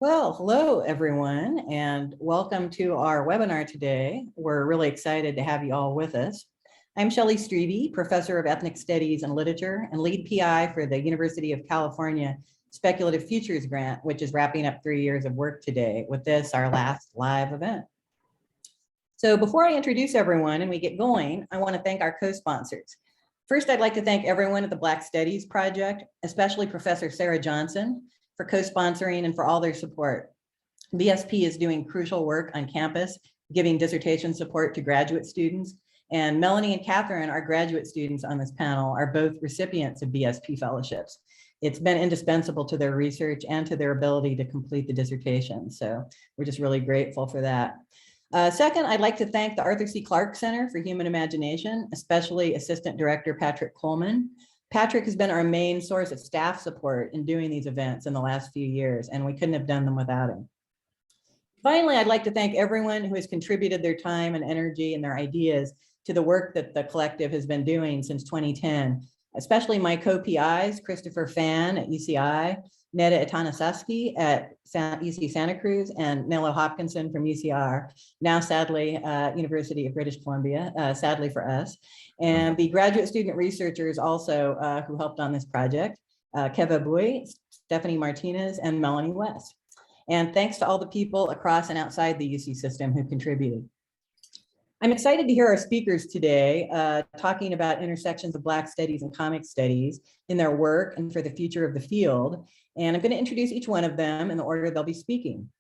Well, hello everyone, and welcome to our webinar today. We're really excited to have you all with us. I'm Shelley Strebe, Professor of Ethnic Studies and Literature and lead PI for the University of California Speculative Futures Grant, which is wrapping up 3 years of work today with this, our last live event. So before I introduce everyone and we get going, I want to thank our co-sponsors. First, I'd like to thank everyone at the Black Studies Project, especially Professor Sarah Johnson, for co-sponsoring and for all their support. BSP is doing crucial work on campus, giving dissertation support to graduate students. And Melanie and Katherine, our graduate students on this panel, are both recipients of BSP fellowships. It's been indispensable to their research and to their ability to complete the dissertation. So we're just really grateful for that. Second, I'd like to thank the Arthur C. Clarke Center for Human Imagination, especially Assistant Director Patrick Coleman. Patrick has been our main source of staff support in doing these events in the last few years, and we couldn't have done them without him. Finally, I'd like to thank everyone who has contributed their time and energy and their ideas to the work that the collective has been doing since 2010, especially my co-PIs, Christopher Fan at UCI, Neda Atanasaski at UC Santa Cruz, and Nello Hopkinson from UCR, now sadly University of British Columbia, sadly for us, and the graduate student researchers also who helped on this project, Keva Bui, Stephanie Martinez, and Melanie West. And thanks to all the people across and outside the UC system who contributed. I'm excited to hear our speakers today talking about intersections of Black studies and comic studies in their work and for the future of the field. And I'm going to introduce each one of them in the order they'll be speaking.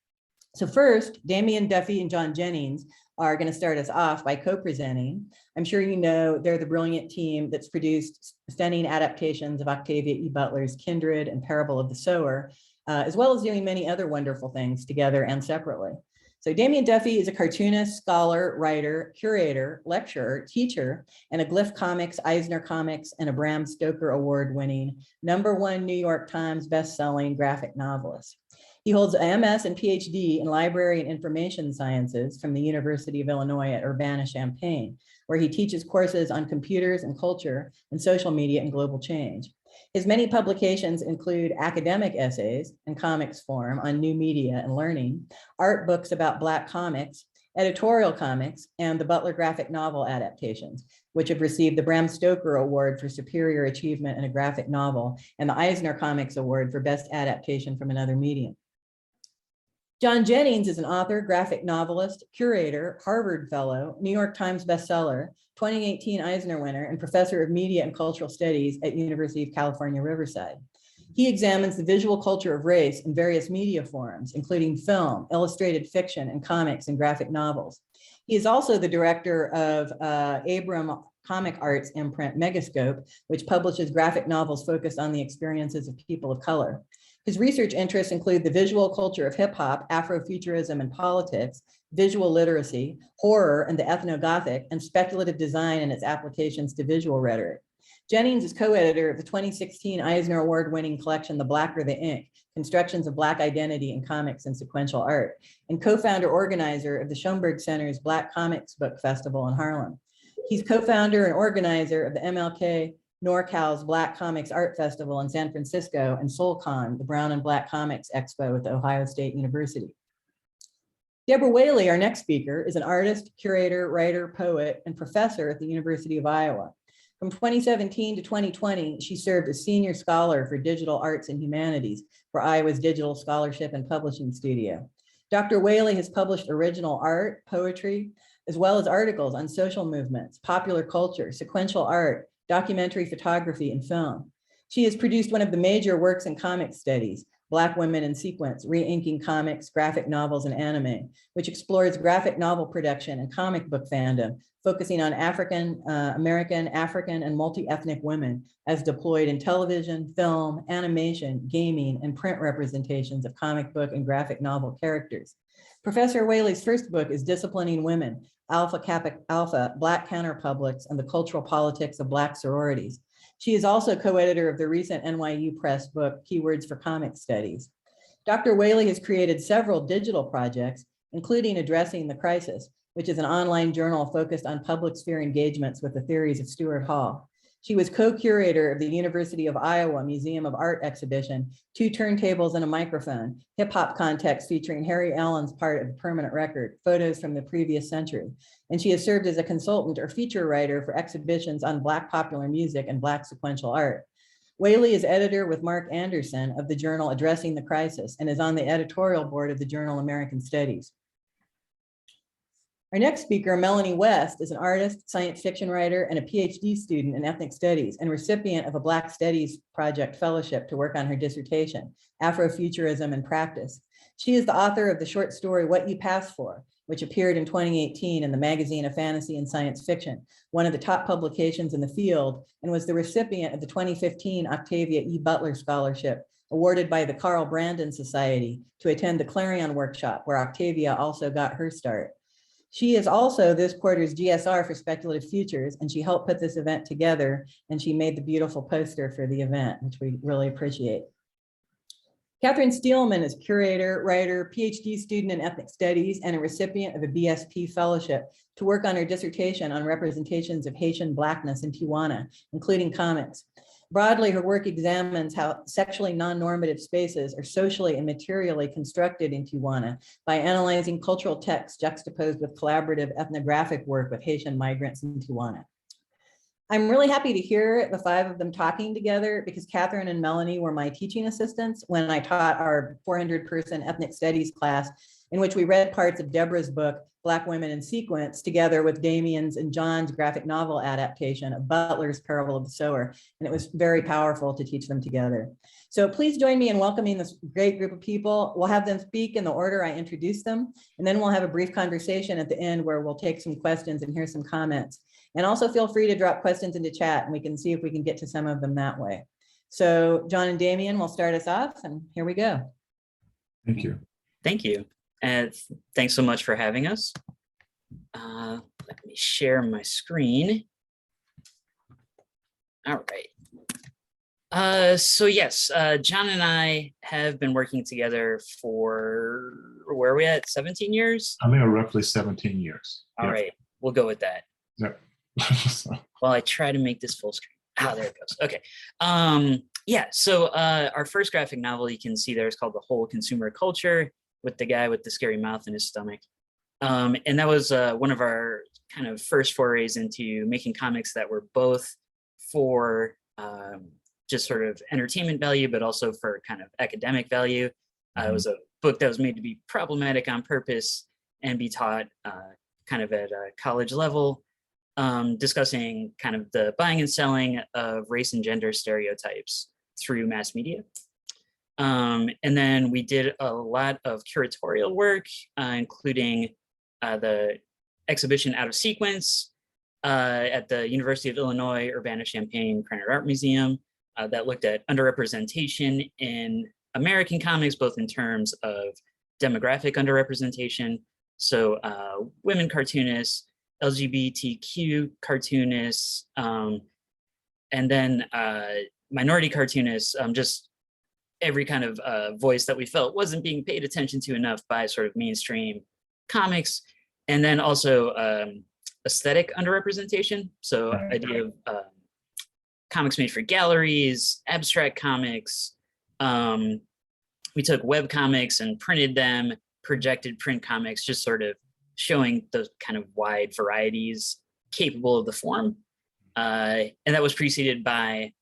So first, Damian Duffy and John Jennings are going to start us off by co-presenting. I'm sure you know they're the brilliant team that's produced stunning adaptations of Octavia E.Butler's Kindred and Parable of the Sower, as well as doing many other wonderful things together and separately. So Damian Duffy is a cartoonist, scholar, writer, curator, lecturer, teacher, and a Glyph Comics, Eisner Comics, and a Bram Stoker Award-winning #1 New York Times best-selling graphic novelist. He holds a MS and PhD in Library and Information Sciences from the University of Illinois at Urbana-Champaign, where he teaches courses on computers and culture and social media and global change. His many publications include academic essays in comics form on new media and learning, art books about Black comics, editorial comics, and the Butler graphic novel adaptations, which have received the Bram Stoker Award for Superior Achievement in a Graphic Novel and the Eisner Comics Award for Best Adaptation from Another Medium. John Jennings is an author, graphic novelist, curator, Harvard Fellow, New York Times bestseller, 2018 Eisner winner, and professor of media and cultural studies at University of California, Riverside. He examines the visual culture of race in various media forms, including film, illustrated fiction, and comics and graphic novels. He is also the director of Abram Comic Arts imprint Megascope, which publishes graphic novels focused on the experiences of people of color. His research interests include the visual culture of hip hop, Afrofuturism and politics, visual literacy, horror and the ethnogothic, and speculative design and its applications to visual rhetoric. Jennings is co-editor of the 2016 Eisner Award-winning collection, The Blacker the Ink, Constructions of Black Identity in Comics and Sequential Art, and co-founder organizer of the Schoenberg Center's Black Comics Book Festival in Harlem. He's co-founder and organizer of the MLK NorCal's Black Comics Art Festival in San Francisco and SoulCon, the Brown and Black Comics Expo at the Ohio State University. Deborah Whaley, our next speaker, is an artist, curator, writer, poet, and professor at the University of Iowa. From 2017 to 2020, she served as senior scholar for digital arts and humanities for Iowa's Digital Scholarship and Publishing Studio. Dr. Whaley has published original art, poetry, as well as articles on social movements, popular culture, sequential art, documentary photography, and film. She has produced one of the major works in comic studies, Black Women in Sequence, Re-inking Comics, Graphic Novels, and Anime, which explores graphic novel production and comic book fandom, focusing on African, American, African, and multi-ethnic women as deployed in television, film, animation, gaming, and print representations of comic book and graphic novel characters. Professor Whaley's first book is Disciplining Women, Alpha Kappa Alpha, Black Counterpublics, and the Cultural Politics of Black Sororities. She is also co-editor of the recent NYU Press book, Keywords for Comic Studies. Dr. Whaley has created several digital projects, including Addressing the Crisis, which is an online journal focused on public sphere engagements with the theories of Stuart Hall. She was co-curator of the University of Iowa Museum of Art exhibition, Two Turntables and a Microphone, hip hop context featuring Harry Allen's part of the permanent record, photos from the previous century. And she has served as a consultant or feature writer for exhibitions on Black popular music and Black sequential art. Whaley is editor with Mark Anderson of the journal Addressing the Crisis and is on the editorial board of the journal American Studies. Our next speaker, Melanie West, is an artist, science fiction writer, and a PhD student in ethnic studies and recipient of a Black Studies Project fellowship to work on her dissertation, Afrofuturism and Practice. She is the author of the short story, What You Pass For, which appeared in 2018 in the Magazine of Fantasy and Science Fiction, one of the top publications in the field, and was the recipient of the 2015 Octavia E.Butler Scholarship, awarded by the Carl Brandon Society to attend the Clarion Workshop, where Octavia also got her start. She is also this quarter's GSR for Speculative Futures, and she helped put this event together, and she made the beautiful poster for the event, which we really appreciate. Katherine Steelman is curator, writer, PhD student in ethnic studies, and a recipient of a BSP fellowship to work on her dissertation on representations of Haitian Blackness in Tijuana, including comics. Broadly, her work examines how sexually non-normative spaces are socially and materially constructed in Tijuana by analyzing cultural texts juxtaposed with collaborative ethnographic work with Haitian migrants in Tijuana. I'm really happy to hear the five of them talking together because Katherine and Melanie were my teaching assistants when I taught our 400-person ethnic studies class, in which we read parts of Deborah's book, Black Women in Sequence, together with Damian's and John's graphic novel adaptation of Butler's Parable of the Sower. And it was very powerful to teach them together. So please join me in welcoming this great group of people. We'll have them speak in the order I introduced them, and then we'll have a brief conversation at the end where we'll take some questions and hear some comments. And also feel free to drop questions into chat and we can see if we can get to some of them that way. So John and Damian will start us off, and here we go. Thank you. Thank you. And thanks so much for having us. Let me share my screen. All right. So yes, John and I have been working together for, where are we at, 17 years? I mean, roughly 17 years. All right, we'll go with that. Yep. While I try to make this full screen. Ah, there it goes. Okay. Yeah, so our first graphic novel you can see there is called The Whole Consumer Culture, with the guy with the scary mouth in his stomach. And that was one of our kind of first forays into making comics that were both for just sort of entertainment value, but also for kind of academic value. It was a book that was made to be problematic on purpose and be taught kind of at a college level, discussing kind of the buying and selling of race and gender stereotypes through mass media. And then we did a lot of curatorial work, including the exhibition Out of Sequence at the University of Illinois Urbana-Champaign Krannert Art Museum that looked at underrepresentation in American comics, both in terms of demographic underrepresentation, so women cartoonists, LGBTQ cartoonists, and then minority cartoonists, just every kind of voice that we felt wasn't being paid attention to enough by sort of mainstream comics. And then also aesthetic underrepresentation. So idea of comics made for galleries, abstract comics. We took web comics and printed them, projected print comics, just sort of showing those kind of wide varieties capable of the form. And that was preceded by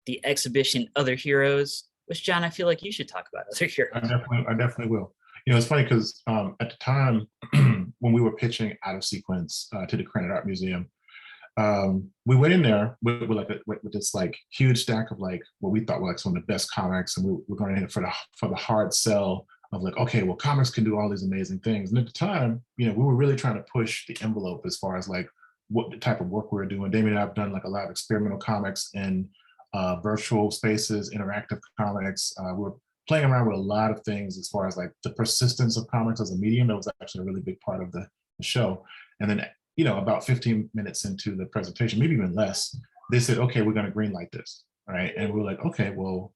the exhibition Other Heroes, which, John, I feel like you should talk about Other Heroes. I definitely will. You know, it's funny because at the time when we were pitching Out of Sequence to the Krannert Art Museum, we went in there with this like huge stack of like what we thought were like some of the best comics, and we were going in for the hard sell of like, okay, well, comics can do all these amazing things. And at the time, you know, we were really trying to push the envelope as far as like what the type of work we were doing. Damian and I have done like a lot of experimental comics in virtual spaces, interactive comics. We're playing around with a lot of things as far as like the persistence of comics as a medium. That was actually a really big part of the show. And then, you know, about 15 minutes into the presentation, maybe even less, they said, okay, we're going to greenlight this. All right. And we were like, okay, well,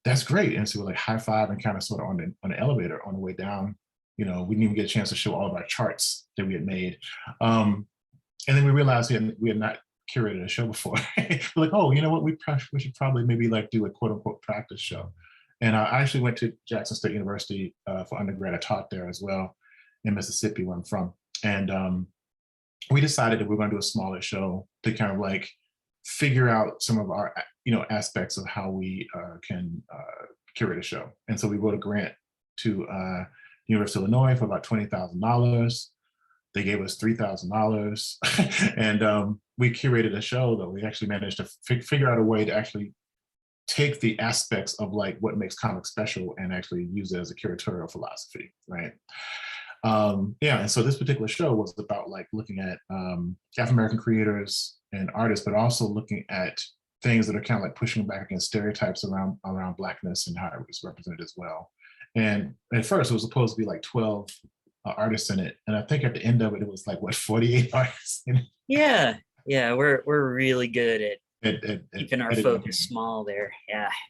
that's great. And so we're like high five and kind of sort of on the elevator on the way down. You know, we didn't even get a chance to show all of our charts that we had made. And then we realized we had not curated a show before. We're like, oh, you know what, we should probably maybe like do a quote unquote practice show. And I actually went to Jackson State University for undergrad. I taught there as well in Mississippi, where I'm from. And we decided that we we're going to do a smaller show to kind of like figure out some of our, aspects of how we can curate a show. And so we wrote a grant to University of Illinois for about $20,000. They gave us $3,000, and we curated a show that we actually managed to figure out a way to actually take the aspects of like what makes comics special and actually use it as a curatorial philosophy, right? And so this particular show was about like looking at African-American creators and artists, but also looking at things that are kind of like pushing back against stereotypes around Blackness and how it was represented as well. And at first it was supposed to be like 12 artists in it. And I think at the end of it, it was like, what, 48 artists in it? Yeah, we're really good at keeping our focus small there.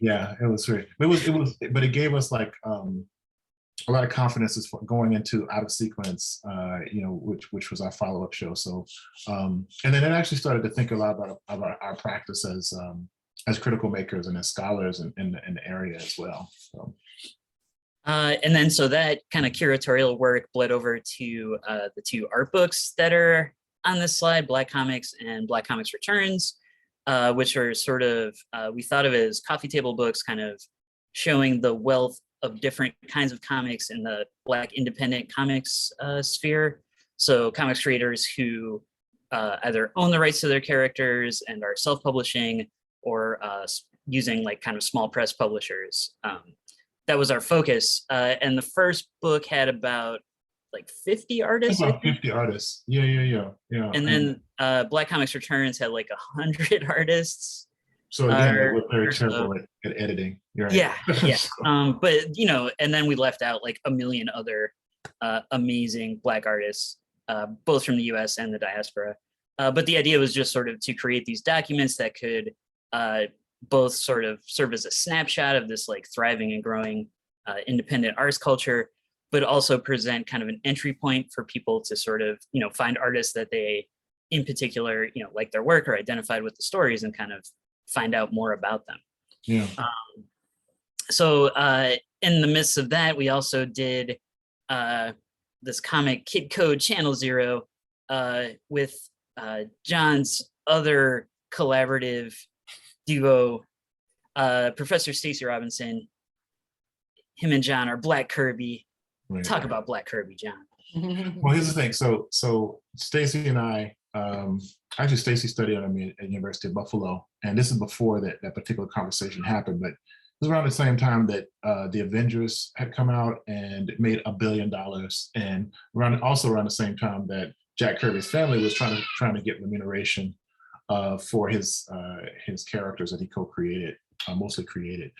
Yeah, it was great. But it gave us like a lot of confidence as going into Out of Sequence, which was our follow-up show. So, and then it actually started to think a lot about our practice as critical makers and as scholars in the area as well. So. And then so that kind of curatorial work bled over to the two art books that are on this slide, Black Comics and Black Comics Returns, which are sort of, we thought of as coffee table books, kind of showing the wealth of different kinds of comics in the Black independent comics sphere. So comics creators who either own the rights to their characters and are self-publishing, or using like kind of small press publishers. That was our focus. And the first book had about like 50 artists. About 50 artists. Yeah. And then Black Comics Returns had like 100 artists. So again, we're very terrible at editing. You're right. Yeah. But and then we left out like a million other amazing Black artists, both from the US and the diaspora. But the idea was just sort of to create these documents that could both sort of serve as a snapshot of this like thriving and growing independent arts culture, but also present kind of an entry point for people to sort of, find artists that they in particular, like their work or identified with the stories, and kind of find out more about them. Yeah. So in the midst of that, we also did this comic Kid Code Channel Zero with John's other collaborative duo, Professor Stacey Robinson. Him and John are Black Kirby. Right. Talk about Black Kirby, John. Well, here's the thing. So Stacey and I, actually Stacey studied under me at University of Buffalo, and this is before that particular conversation happened, but it was around the same time that the Avengers had come out and it made $1 billion, and also around the same time that Jack Kirby's family was trying to get remuneration for his characters that he co-created, mostly created.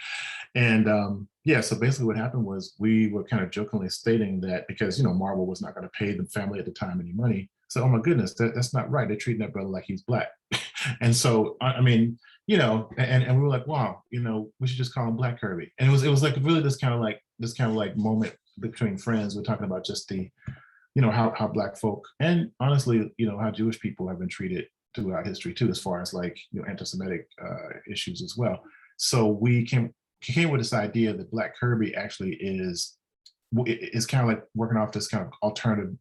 And so basically what happened was we were kind of jokingly stating that because, Marvel was not going to pay the family at the time any money. So, oh my goodness, that's not right. They're treating that brother like he's Black. And so, and we were like, wow, we should just call him Black Kirby. And it was like really this kind of like moment between friends. We're talking about just the, how Black folk, and honestly, how Jewish people have been treated throughout history too, as far as like, anti-Semitic issues as well. So we came with this idea that Black Kirby actually is kind of like working off this kind of alternative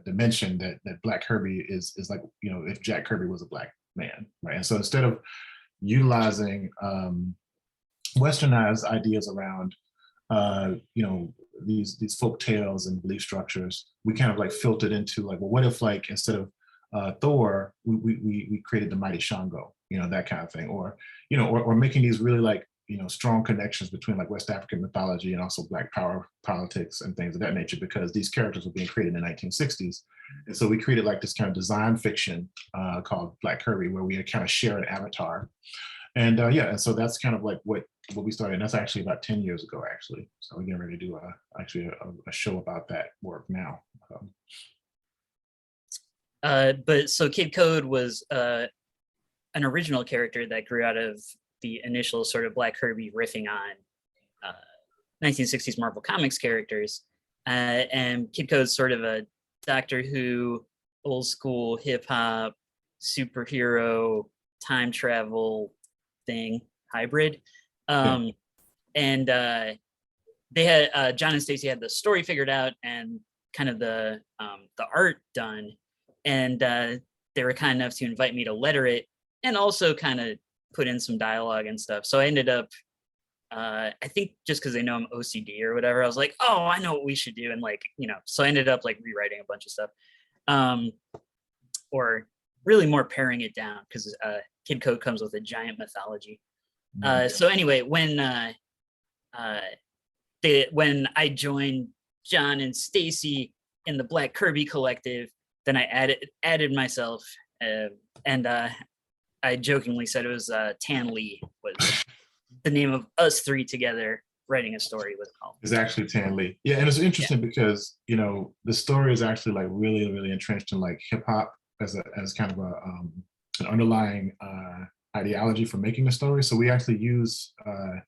dimension that Black Kirby is like, if Jack Kirby was a Black man, right? And so instead of utilizing westernized ideas around these folk tales and belief structures, we kind of like filtered into like, well, what if like instead of Thor, we created the mighty Shango, that kind of thing, or making these really like, strong connections between like West African mythology and also Black power politics and things of that nature, because these characters were being created in the 1960s. And so we created like this kind of design fiction called Black Kirby, where we kind of share an avatar. And and so that's kind of like what we started. And that's actually about 10 years ago, actually. So we're getting ready to do a show about that work now. But so Kid Code was an original character that grew out of the initial sort of Black Kirby riffing on 1960s Marvel Comics characters. And Kid Code's sort of a Doctor Who, old school hip hop, superhero time travel thing hybrid. And they had John and Stacy had the story figured out and kind of the art done, and they were kind enough to invite me to letter it and also kind of put in some dialogue and stuff. So I ended up, I think just because they know I'm OCD or whatever, I was like, oh, I know what we should do, and like, you know, so I ended up like rewriting a bunch of stuff, or really more paring it down because Kid Code comes with a giant mythology. So anyway, when I joined John and Stacy in the Black Kirby Collective, then I added myself, and I jokingly said it was Tan Lee was the name of us three together writing a story with Paul. It's actually Tan Lee. Yeah, and it's interesting because, you know, the story is actually like really, really entrenched in like hip hop as kind of an underlying ideology for making the story. So we actually use a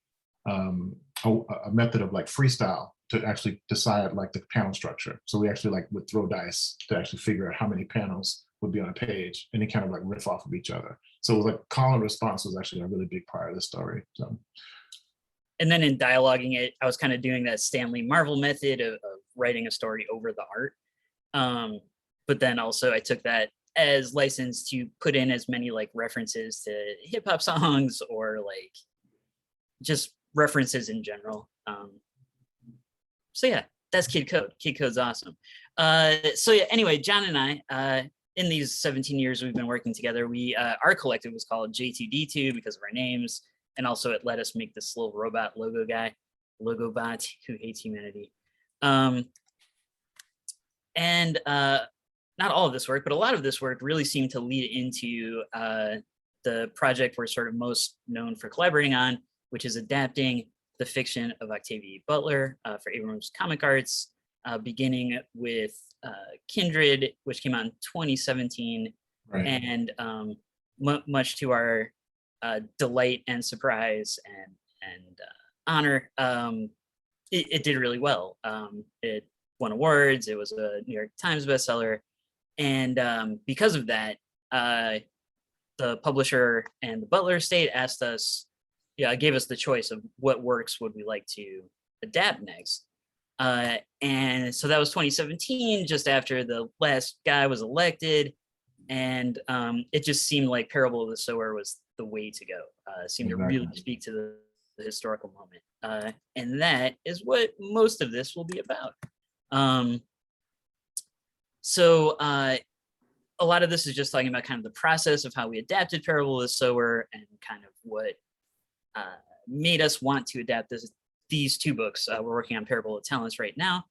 method of like freestyle to actually decide like the panel structure. So we actually like would throw dice to actually figure out how many panels would be on a page, and then kind of like riff off of each other. So it was like call and response was actually a really big part of the story. So, and then in dialoguing it, I was kind of doing that Stanley Marvel method of writing a story over the art. But then also I took that as license to put in as many like references to hip hop songs or like just references in general. So yeah, that's Kid Code. Kid Code's awesome. So yeah, anyway, John and I, in these 17 years we've been working together, our collective was called J2D2 because of our names, and also it let us make this little robot logo guy, logo bot who hates humanity. And not all of this work, but a lot of this work really seemed to lead into the project we're sort of most known for collaborating on, which is adapting the fiction of Octavia E.Butler for Abrams Comic Arts, beginning with Kindred, which came out in 2017. right. And much to our delight and surprise and honor, it did really well. It won awards. It was a New York Times bestseller. And because of that, the publisher and the Butler estate asked us, gave us the choice of what works would we like to adapt next. And so that was 2017, just after the last guy was elected. And it just seemed like Parable of the Sower was the way to go. Seemed to really speak to the historical moment. And that is what most of this will be about. So a lot of this is just talking about kind of the process of how we adapted Parable of the Sower and kind of what made us want to adapt these two books. We're working on Parable of Talents right now.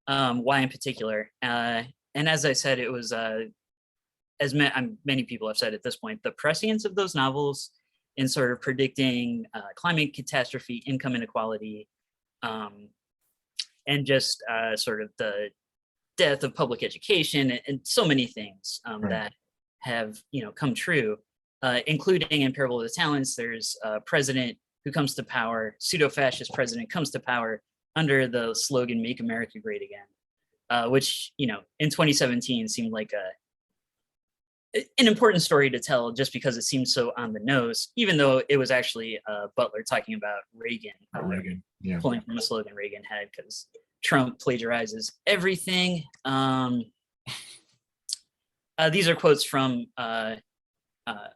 Why in particular? And as I said, it was, as many people have said at this point, the prescience of those novels in sort of predicting climate catastrophe, income inequality, and just sort of the death of public education and so many things that have come true, including in Parable of the Talents. There's a president who comes to power, pseudo-fascist president comes to power under the slogan "Make America Great Again," which in 2017 seemed like an important story to tell, just because it seemed so on the nose, even though it was actually Butler talking about Reagan, pulling from a slogan Reagan had, because Trump plagiarizes everything. These are quotes from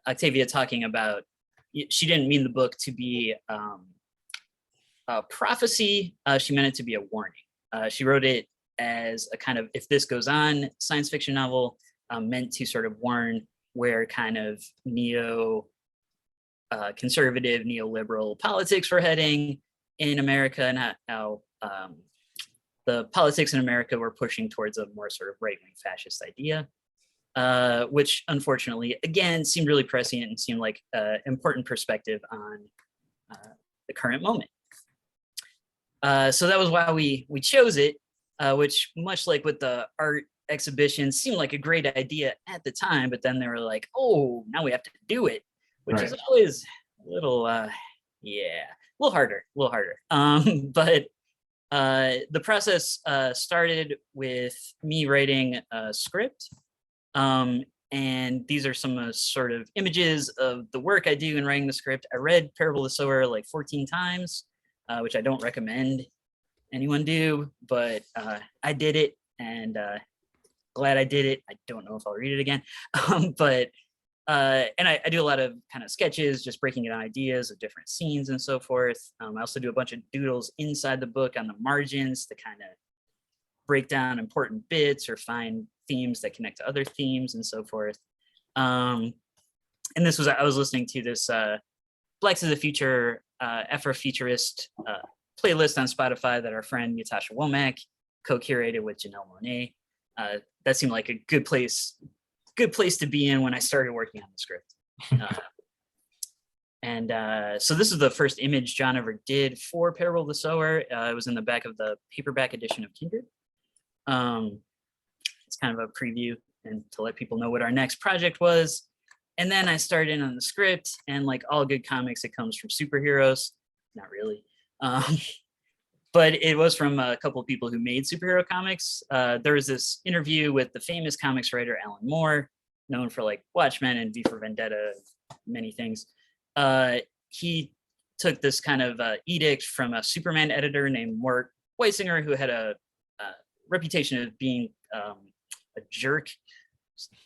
Octavia talking about, she didn't mean the book to be a prophecy, she meant it to be a warning. She wrote it as a kind of, if this goes on, science fiction novel, meant to sort of warn where kind of conservative, neoliberal politics were heading in America, and how the politics in America were pushing towards a more sort of right-wing fascist idea, which unfortunately, again, seemed really prescient and seemed like an important perspective on the current moment. So that was why we chose it, which, much like with the art exhibition, seemed like a great idea at the time, but then they were like, oh, now we have to do it, which is always a little, a little harder. But the process started with me writing a script, and And these are some sort of images of the work I do in writing the script. I read Parable of the Sower like 14 times, which I don't recommend anyone do, but I did it, and glad I did it. I don't know if I'll read it again, but and I do a lot of kind of sketches, just breaking down ideas of different scenes and so forth. I also do a bunch of doodles inside the book on the margins to kind of break down important bits or find themes that connect to other themes and so forth. And this was, I was listening to this Blacks of the Future Afrofuturist playlist on Spotify that our friend Natasha Womack co-curated with Janelle Monet. That seemed like a good place to be in when I started working on the script. So this is the first image John ever did for Parable of the Sower. It was in the back of the paperback edition of Kindred. It's kind of a preview and to let people know what our next project was. And then I started in on the script, and like all good comics, it comes from superheroes. Not really. But it was from a couple of people who made superhero comics. There was this interview with the famous comics writer Alan Moore, known for like Watchmen and V for Vendetta, many things. He took this kind of edict from a Superman editor named Mort Weisinger, who had a reputation of being a jerk,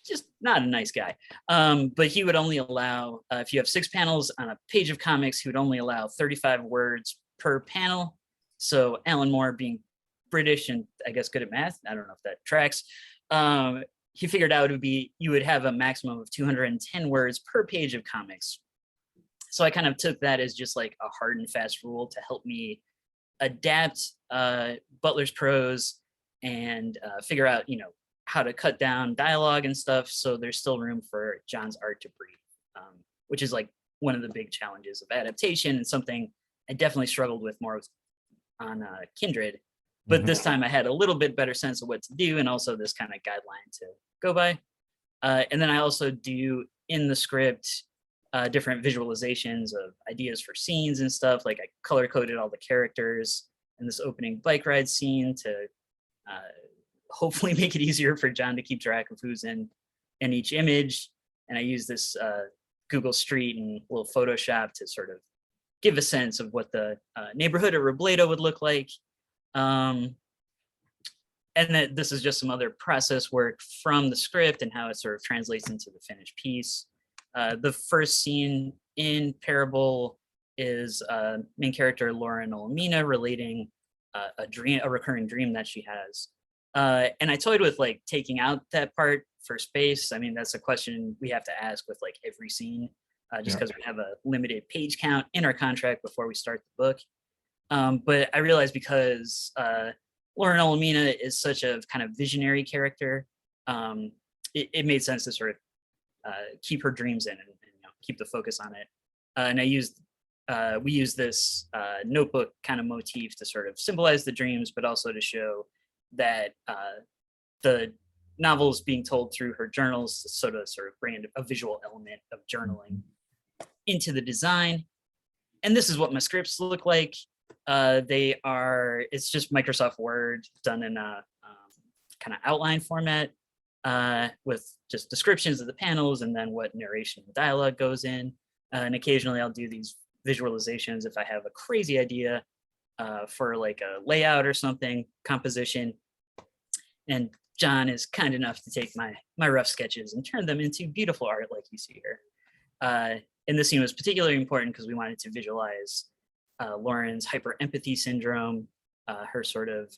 just not a nice guy. But he would only allow, if you have 6 panels on a page of comics, he would only allow 35 words per panel. So Alan Moore, being British and I guess good at math, I don't know if that tracks, he figured out it would be, you would have a maximum of 210 words per page of comics. So I kind of took that as just like a hard and fast rule to help me adapt Butler's prose and figure out, you know, how to cut down dialogue and stuff. So there's still room for John's art to breathe, which is like one of the big challenges of adaptation and something I definitely struggled with more on Kindred, but this time I had a little bit better sense of what to do and also this kind of guideline to go by. And then I also do in the script different visualizations of ideas for scenes and stuff. Like I color coded all the characters in this opening bike ride scene to hopefully make it easier for John to keep track of who's in each image. And I use this Google Street and a little Photoshop to sort of give a sense of what the neighborhood of Robledo would look like. And that this is just some other process work from the script and how it sort of translates into the finished piece. The first scene in Parable is main character Lauren Olamina relating a recurring dream that she has. And I toyed with like taking out that part for space. I mean, that's a question we have to ask with like every scene. Just because we have a limited page count in our contract before we start the book. But I realized because Lauren Olamina is such a kind of visionary character, it made sense to sort of keep her dreams in and you know, keep the focus on it. And we used this notebook kind of motif to sort of symbolize the dreams, but also to show that the novel is being told through her journals, to sort of bring a visual element of journaling into the design. And this is what my scripts look like. It's just Microsoft Word done in a kind of outline format with just descriptions of the panels and then what narration and dialogue goes in. And occasionally I'll do these visualizations if I have a crazy idea for like a layout or something, composition. And John is kind enough to take my rough sketches and turn them into beautiful art like you see here. And this scene was particularly important because we wanted to visualize Lauren's hyper-empathy syndrome, her sort of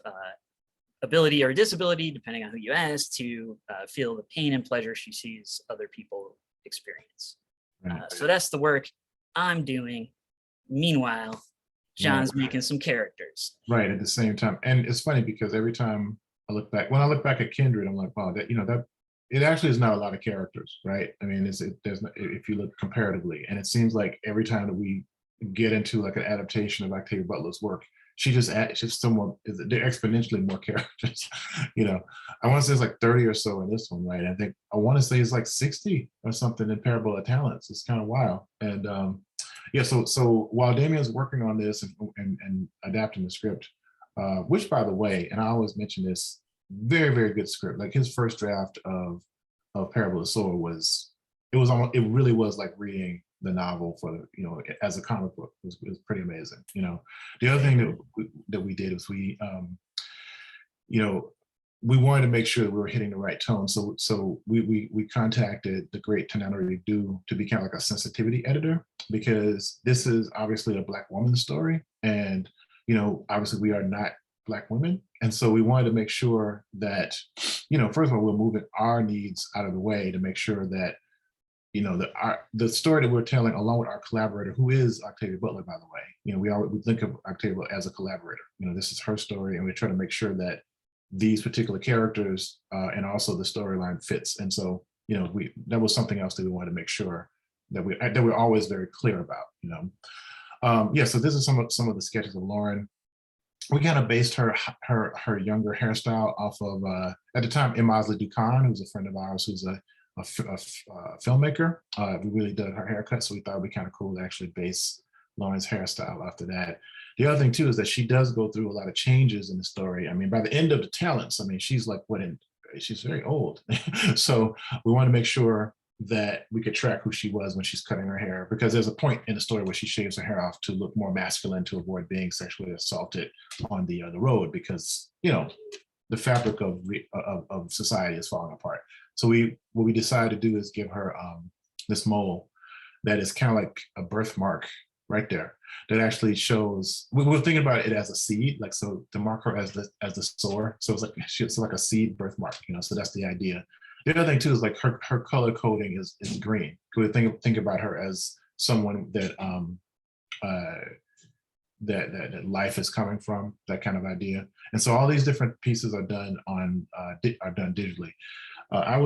ability or disability, depending on who you ask, to feel the pain and pleasure she sees other people experience. Right. So that's the work I'm doing. Meanwhile, John's making some characters. Right, at the same time. And it's funny because every time I look back, when I look back at Kindred, I'm like, wow, that it actually is not a lot of characters, right? I mean, if you look comparatively, and it seems like every time that we get into like an adaptation of Octavia Butler's work, she's somewhat, they're exponentially more characters. You know, I want to say it's like 30 or so in this one, right? I want to say it's like 60 or something in Parable of Talents. It's kind of wild. And yeah, so while Damian's working on this and adapting the script, which by the way, and I always mention this, very, very good script. Like his first draft of of Parable of the Sower it really was like reading the novel as a comic book. It was pretty amazing. The other thing that we did was we wanted to make sure that we were hitting the right tone. So we contacted the great Tananarive Due to be kind of like a sensitivity editor, because this is obviously a Black woman's story. And, obviously we are not Black women. And so we wanted to make sure that, first of all, we're moving our needs out of the way to make sure that, the story that we're telling, along with our collaborator, who is Octavia E.Butler, by the way, we think of Octavia as a collaborator. This is her story, and we try to make sure that these particular characters and also the storyline fits. And so, that was something else that we wanted to make sure that we're always very clear about. So this is some of the sketches of Lauren. We kind of based her younger hairstyle off of at the time Imazli Dukan, who's a friend of ours, who's a filmmaker. We really dug her haircut, so we thought it'd be kind of cool to actually base Lauren's hairstyle after that. The other thing too is that she does go through a lot of changes in the story. I mean, by the end of the Talents, I mean, she's like she's very old. So we want to make sure that we could track who she was when she's cutting her hair, because there's a point in the story where she shaves her hair off to look more masculine, to avoid being sexually assaulted on the road, because the fabric of society is falling apart. So what we decided to do is give her this mole that is kind of like a birthmark right there, that actually shows, we were thinking about it as a seed, like, so to mark her as the sower. So it's like a seed birthmark, so that's the idea. The other thing too is like her color coding is green. Could we think about her as someone that that life is coming from, that kind of idea. And so all these different pieces are done digitally. I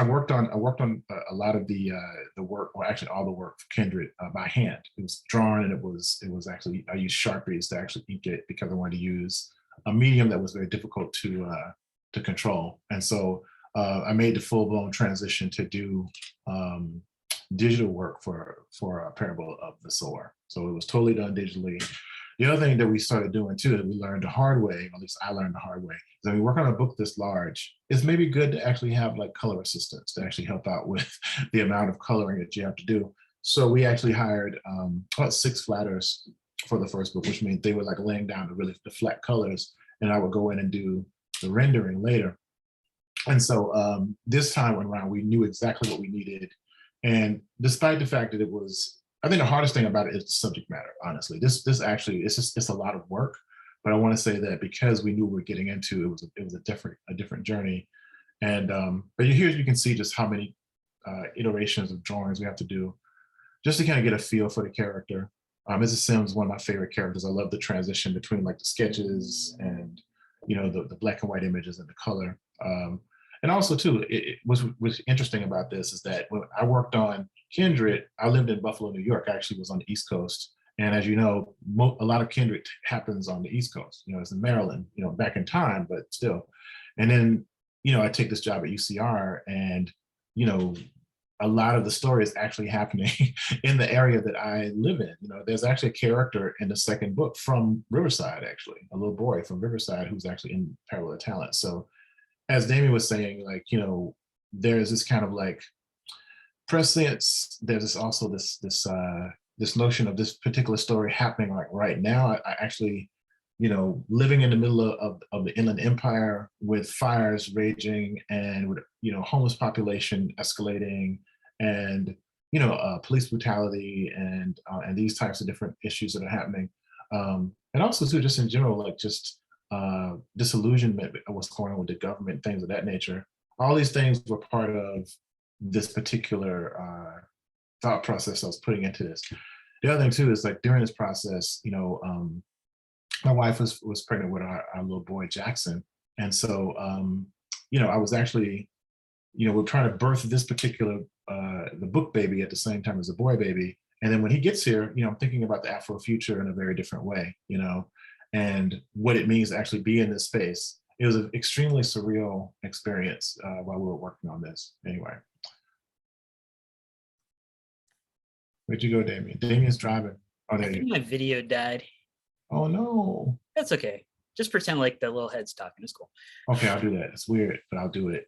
worked on a lot of the work, or actually all the work for Kindred by hand. It was drawn, and it was actually, I used Sharpies to actually ink it, because I wanted to use a medium that was very difficult to control. And so I made the full-blown transition to do digital work for a Parable of the Sower. So it was totally done digitally. The other thing that we started doing too, that we learned the hard way, or at least I learned the hard way, is that when we work on a book this large, it's maybe good to actually have like color assistants to actually help out with the amount of coloring that you have to do. So we actually hired about 6 flatters for the first book, which means they were like laying down the flat colors, and I would go in and do the rendering later. And so this time around, we knew exactly what we needed. And despite the fact that I think the hardest thing about it is the subject matter, honestly. This actually, it's a lot of work, but I want to say that because we knew we were getting into, it was a different journey. And but here you can see just how many iterations of drawings we have to do just to kind of get a feel for the character. Mrs. Sims is one of my favorite characters. I love the transition between like the sketches and the black and white images and the color. And also too, what's interesting about this is that when I worked on Kindred, I lived in Buffalo, New York. I actually was on the East Coast. And as you know, a lot of Kindred happens on the East Coast. It's in Maryland, back in time, but still. And then, I take this job at UCR, and, a lot of the story is actually happening in the area that I live in. There's actually a character in the second book from Riverside, actually, a little boy from Riverside who's actually in Parallel Talent. So as Damian was saying, like, there's this kind of like prescience. There's also this notion of this particular story happening like right now. I actually, living in the middle of the Inland Empire with fires raging and with, homeless population escalating and, police brutality and these types of different issues that are happening. And also too, just in general, like just disillusionment of what's going on with the government, things of that nature. All these things were part of this particular thought process I was putting into this. The other thing too is like during this process, my wife was pregnant with our little boy Jackson, and so I was actually, we're trying to birth this particular the book baby at the same time as the boy baby, and then when he gets here, I'm thinking about the Afro future in a very different way, and what it means to actually be in this space. It was an extremely surreal experience while we were working on this. Anyway. Where'd you go, Damian? Damian's driving. Oh, I think my video died. Oh no. That's okay. Just pretend like the little head's talking. It's cool. Okay, I'll do that. It's weird, but I'll do it.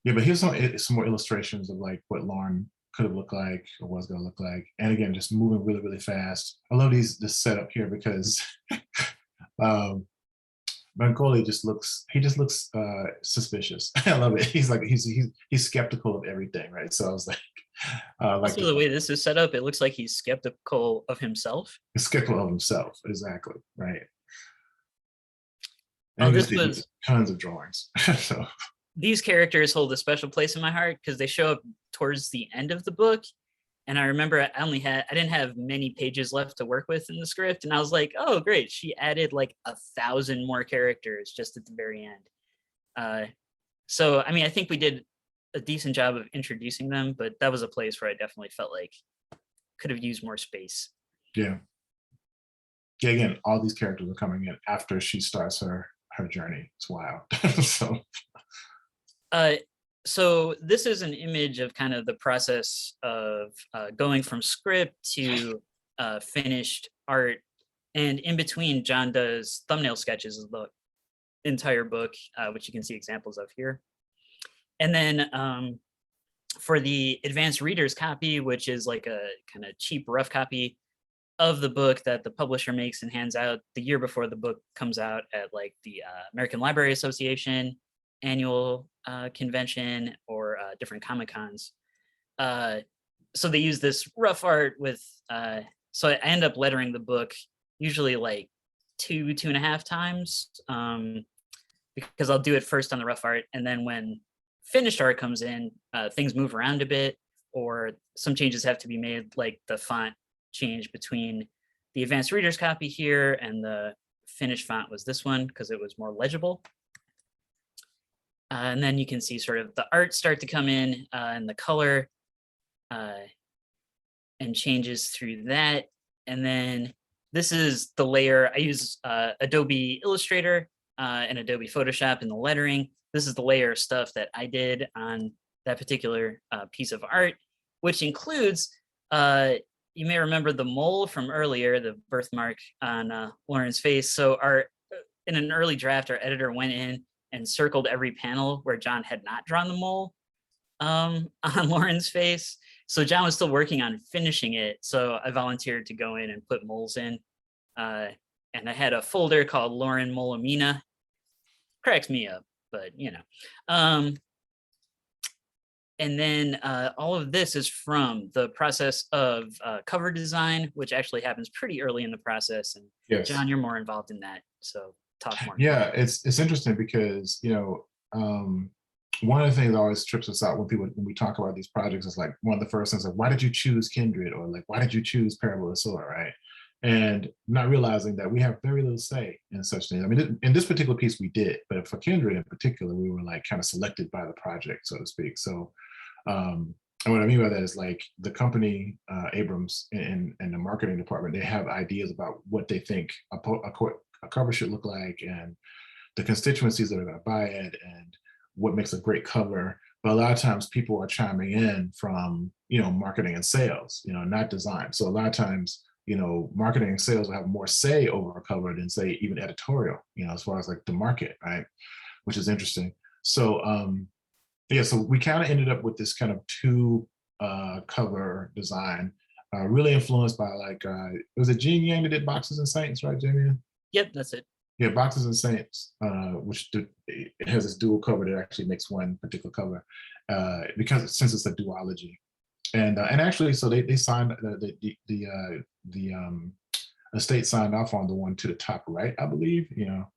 Yeah, but here's some more illustrations of like what Lauren could have looked like or was going to look like. And again, just moving really, really fast. I love this setup here because Mancoli just looks suspicious. I love it. He's like, he's skeptical of everything, right? So I was like, Also, the way this is set up, it looks like he's skeptical of himself. he's skeptical of himself, exactly, right. Oh, And this was tons of drawings. So these characters hold a special place in my heart because they show up towards the end of the book. And I remember I didn't have many pages left to work with in the script. And I was like, oh, great. She added like 1,000 more characters just at the very end. So, I mean, I think we did a decent job of introducing them, but that was a place where I definitely felt like could have used more space. Yeah. Yeah, again, all these characters are coming in after she starts her journey. It's wild. So this is an image of kind of the process of going from script to finished art. And in between, John does thumbnail sketches of the entire book, which you can see examples of here. And then for the advanced reader's copy, which is like a kind of cheap rough copy of the book that the publisher makes and hands out the year before the book comes out at like the American Library Association annual convention or different Comic Cons. So they use this rough art with, so I end up lettering the book usually like 2.5 times because I'll do it first on the rough art. And then when finished art comes in, things move around a bit or some changes have to be made, like the font change between the advanced reader's copy here and the finished font was this one because it was more legible. And then you can see sort of the art start to come in and the color and changes through that. And then this is the layer. I use Adobe Illustrator and Adobe Photoshop in the lettering. This is the layer of stuff that I did on that particular piece of art, which includes, you may remember the mole from earlier, the birthmark on Lauren's face. So in an early draft, our editor went in and circled every panel where John had not drawn the mole on Lauren's face. So John was still working on finishing it. So I volunteered to go in and put moles in. And I had a folder called Lauren Molamina. Cracks me up, but you know. And then all of this is from the process of cover design, which actually happens pretty early in the process. And yes. John, you're more involved in that. So talk more. Yeah, it's interesting because, you know, one of the things that always trips us out when we talk about these projects is like one of the first things like, why did you choose Kindred? Or like, why did you choose Parable of Sower, right? And not realizing that we have very little say in such things. I mean, in this particular piece we did, but for Kindred in particular, we were like kind of selected by the project, so to speak. So, and what I mean by that is like the company, Abrams and the marketing department, they have ideas about what they think a cover should look like and the constituencies that are going to buy it and what makes a great cover. But a lot of times people are chiming in from, you know, marketing and sales, you know, not design. So a lot of times, you know, marketing and sales will have more say over a cover than say even editorial, you know, as far as like the market, right? Which is interesting. So yeah, so we kind of ended up with this kind of two cover design, really influenced by like, it was a Gene Yang that did Boxes and Saints, right, Damian? Yep, that's it. Yeah, Boxes and Saints, which it has this dual cover that actually makes one particular cover, because since it's a duology, and actually, so they signed the estate signed off on the one to the top right, I believe, you know,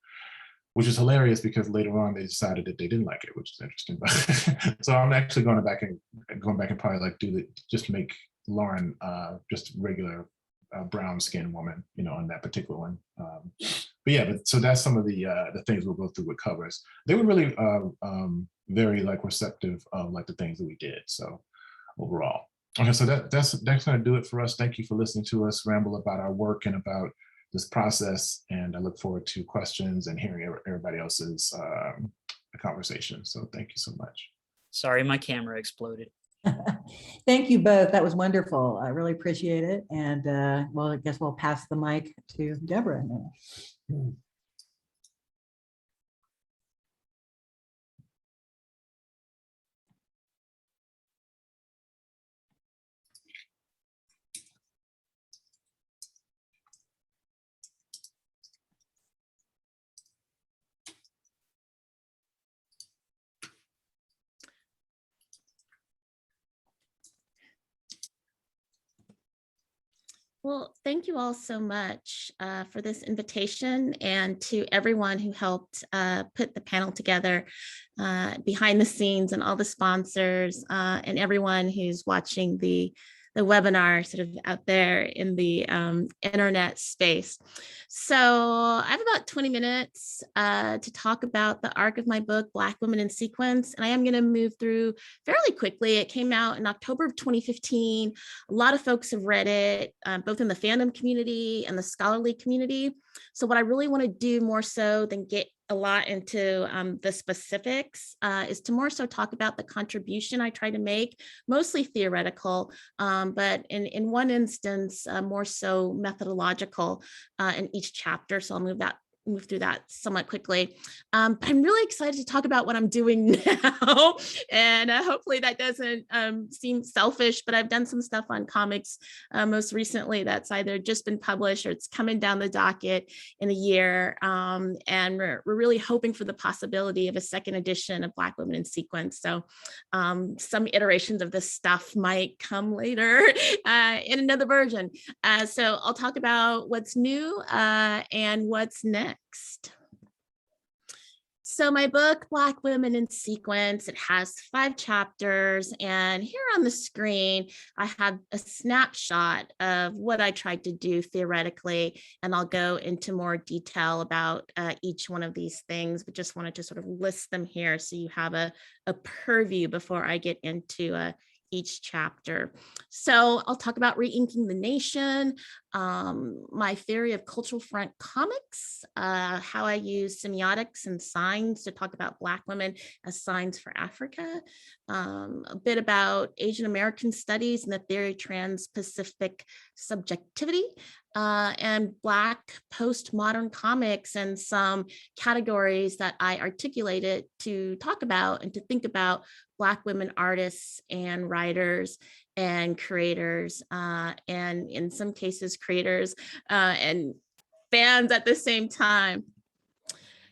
which is hilarious because later on they decided that they didn't like it, which is interesting. So I'm actually going back and probably like just make Lauren just regular brown skinned woman, you know, on that particular one. But yeah, so that's some of the things we'll go through with covers. They were really very like receptive of like the things that we did. So overall, okay, so that's gonna do it for us. Thank you for listening to us ramble about our work and about this process. And I look forward to questions and hearing everybody else's conversation. So thank you so much. Sorry, my camera exploded. Thank you both. That was wonderful. I really appreciate it. And well, I guess we'll pass the mic to Deborah now. Well, thank you all so much for this invitation, and to everyone who helped put the panel together behind the scenes, and all the sponsors and everyone who's watching the webinar sort of out there in the internet space. So I have about 20 minutes to talk about the arc of my book, Black Women in Sequence, and I am going to move through fairly quickly. It came out in October of 2015. A lot of folks have read it, both in the fandom community and the scholarly community. So what I really want to do, more so than get a lot into the specifics, is to more so talk about the contribution I try to make, mostly theoretical, but in one instance, more so methodological in each chapter. So I'll move through that somewhat quickly. But I'm really excited to talk about what I'm doing now. And hopefully that doesn't seem selfish, but I've done some stuff on comics most recently that's either just been published or it's coming down the docket in a year. And we're really hoping for the possibility of a second edition of Black Women in Sequence. So some iterations of this stuff might come later in another version. So I'll talk about what's new and what's next. So my book, Black Women in Sequence, it has 5 chapters, and here on the screen, I have a snapshot of what I tried to do theoretically, and I'll go into more detail about each one of these things, but just wanted to sort of list them here so you have a purview before I get into each chapter. So I'll talk about re-inking the nation, my theory of cultural front comics, how I use semiotics and signs to talk about Black women as signs for Africa, a bit about Asian American studies and the theory of trans-Pacific subjectivity, and Black postmodern comics, and some categories that I articulated to talk about and to think about Black women artists and writers and creators, and in some cases creators and fans at the same time.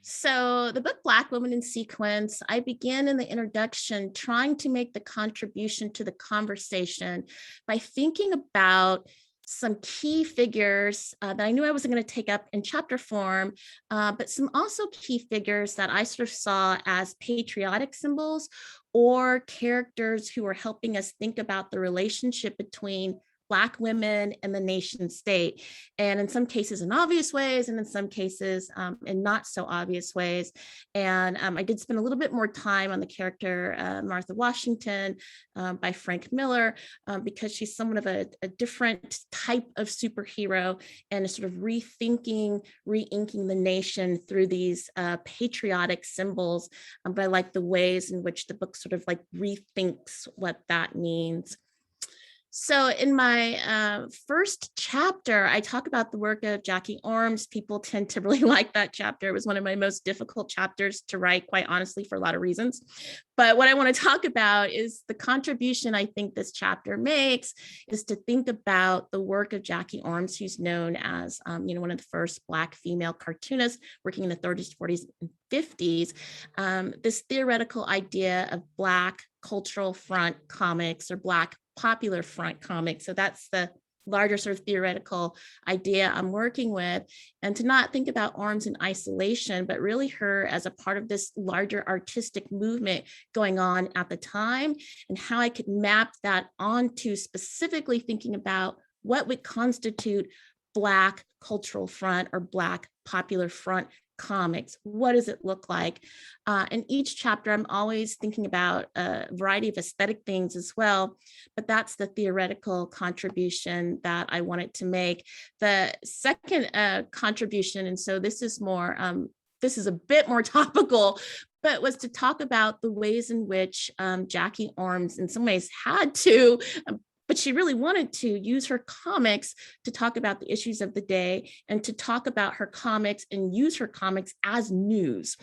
So the book Black Women in Sequence, I began in the introduction trying to make the contribution to the conversation by thinking about some key figures that I knew I wasn't going to take up in chapter form, but some also key figures that I sort of saw as patriotic symbols or characters who were helping us think about the relationship between Black women and the nation state, and in some cases in obvious ways, and in some cases in not so obvious ways. And I did spend a little bit more time on the character Martha Washington by Frank Miller, because she's somewhat of a different type of superhero, and is sort of rethinking, re-inking the nation through these patriotic symbols. But I like the ways in which the book sort of like rethinks what that means. So in my first chapter, I talk about the work of Jackie Ormes. People tend to really like that chapter. It was one of my most difficult chapters to write, quite honestly, for a lot of reasons. But what I want to talk about is the contribution I think this chapter makes is to think about the work of Jackie Ormes, who's known as one of the first Black female cartoonists working in the 30s, 40s, and 50s. This theoretical idea of Black cultural front comics, or Black popular front comics. So that's the larger sort of theoretical idea I'm working with, and to not think about Ormes in isolation, but really her as a part of this larger artistic movement going on at the time, and how I could map that onto specifically thinking about what would constitute Black cultural front or Black popular front comics. What does it look like? In each chapter, I'm always thinking about a variety of aesthetic things as well, but that's the theoretical contribution that I wanted to make. The second contribution, and so this is more, this is a bit more topical, but was to talk about the ways in which Jackie Ormes in some ways had to, but she really wanted to use her comics to talk about the issues of the day, and to talk about her comics and use her comics as news.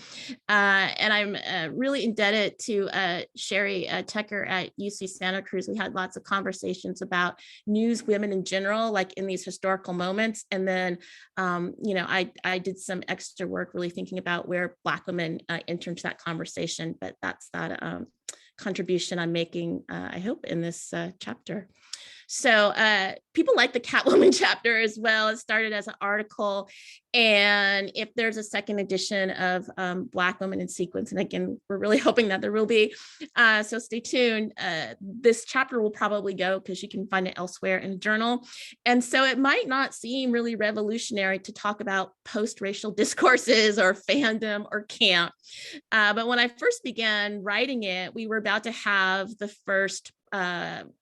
And I'm really indebted to Sherry Tucker at UC Santa Cruz. We had lots of conversations about news women in general, like in these historical moments. And then, I did some extra work really thinking about where Black women enter into that conversation, but that's that contribution I'm making, I hope, in this chapter. So people like the Catwoman chapter as well. It started as an article. And if there's a second edition of Black Women in Sequence, and again, we're really hoping that there will be, so stay tuned. This chapter will probably go because you can find it elsewhere in a journal. And so it might not seem really revolutionary to talk about post-racial discourses or fandom or camp. But when I first began writing it, we were about to have the first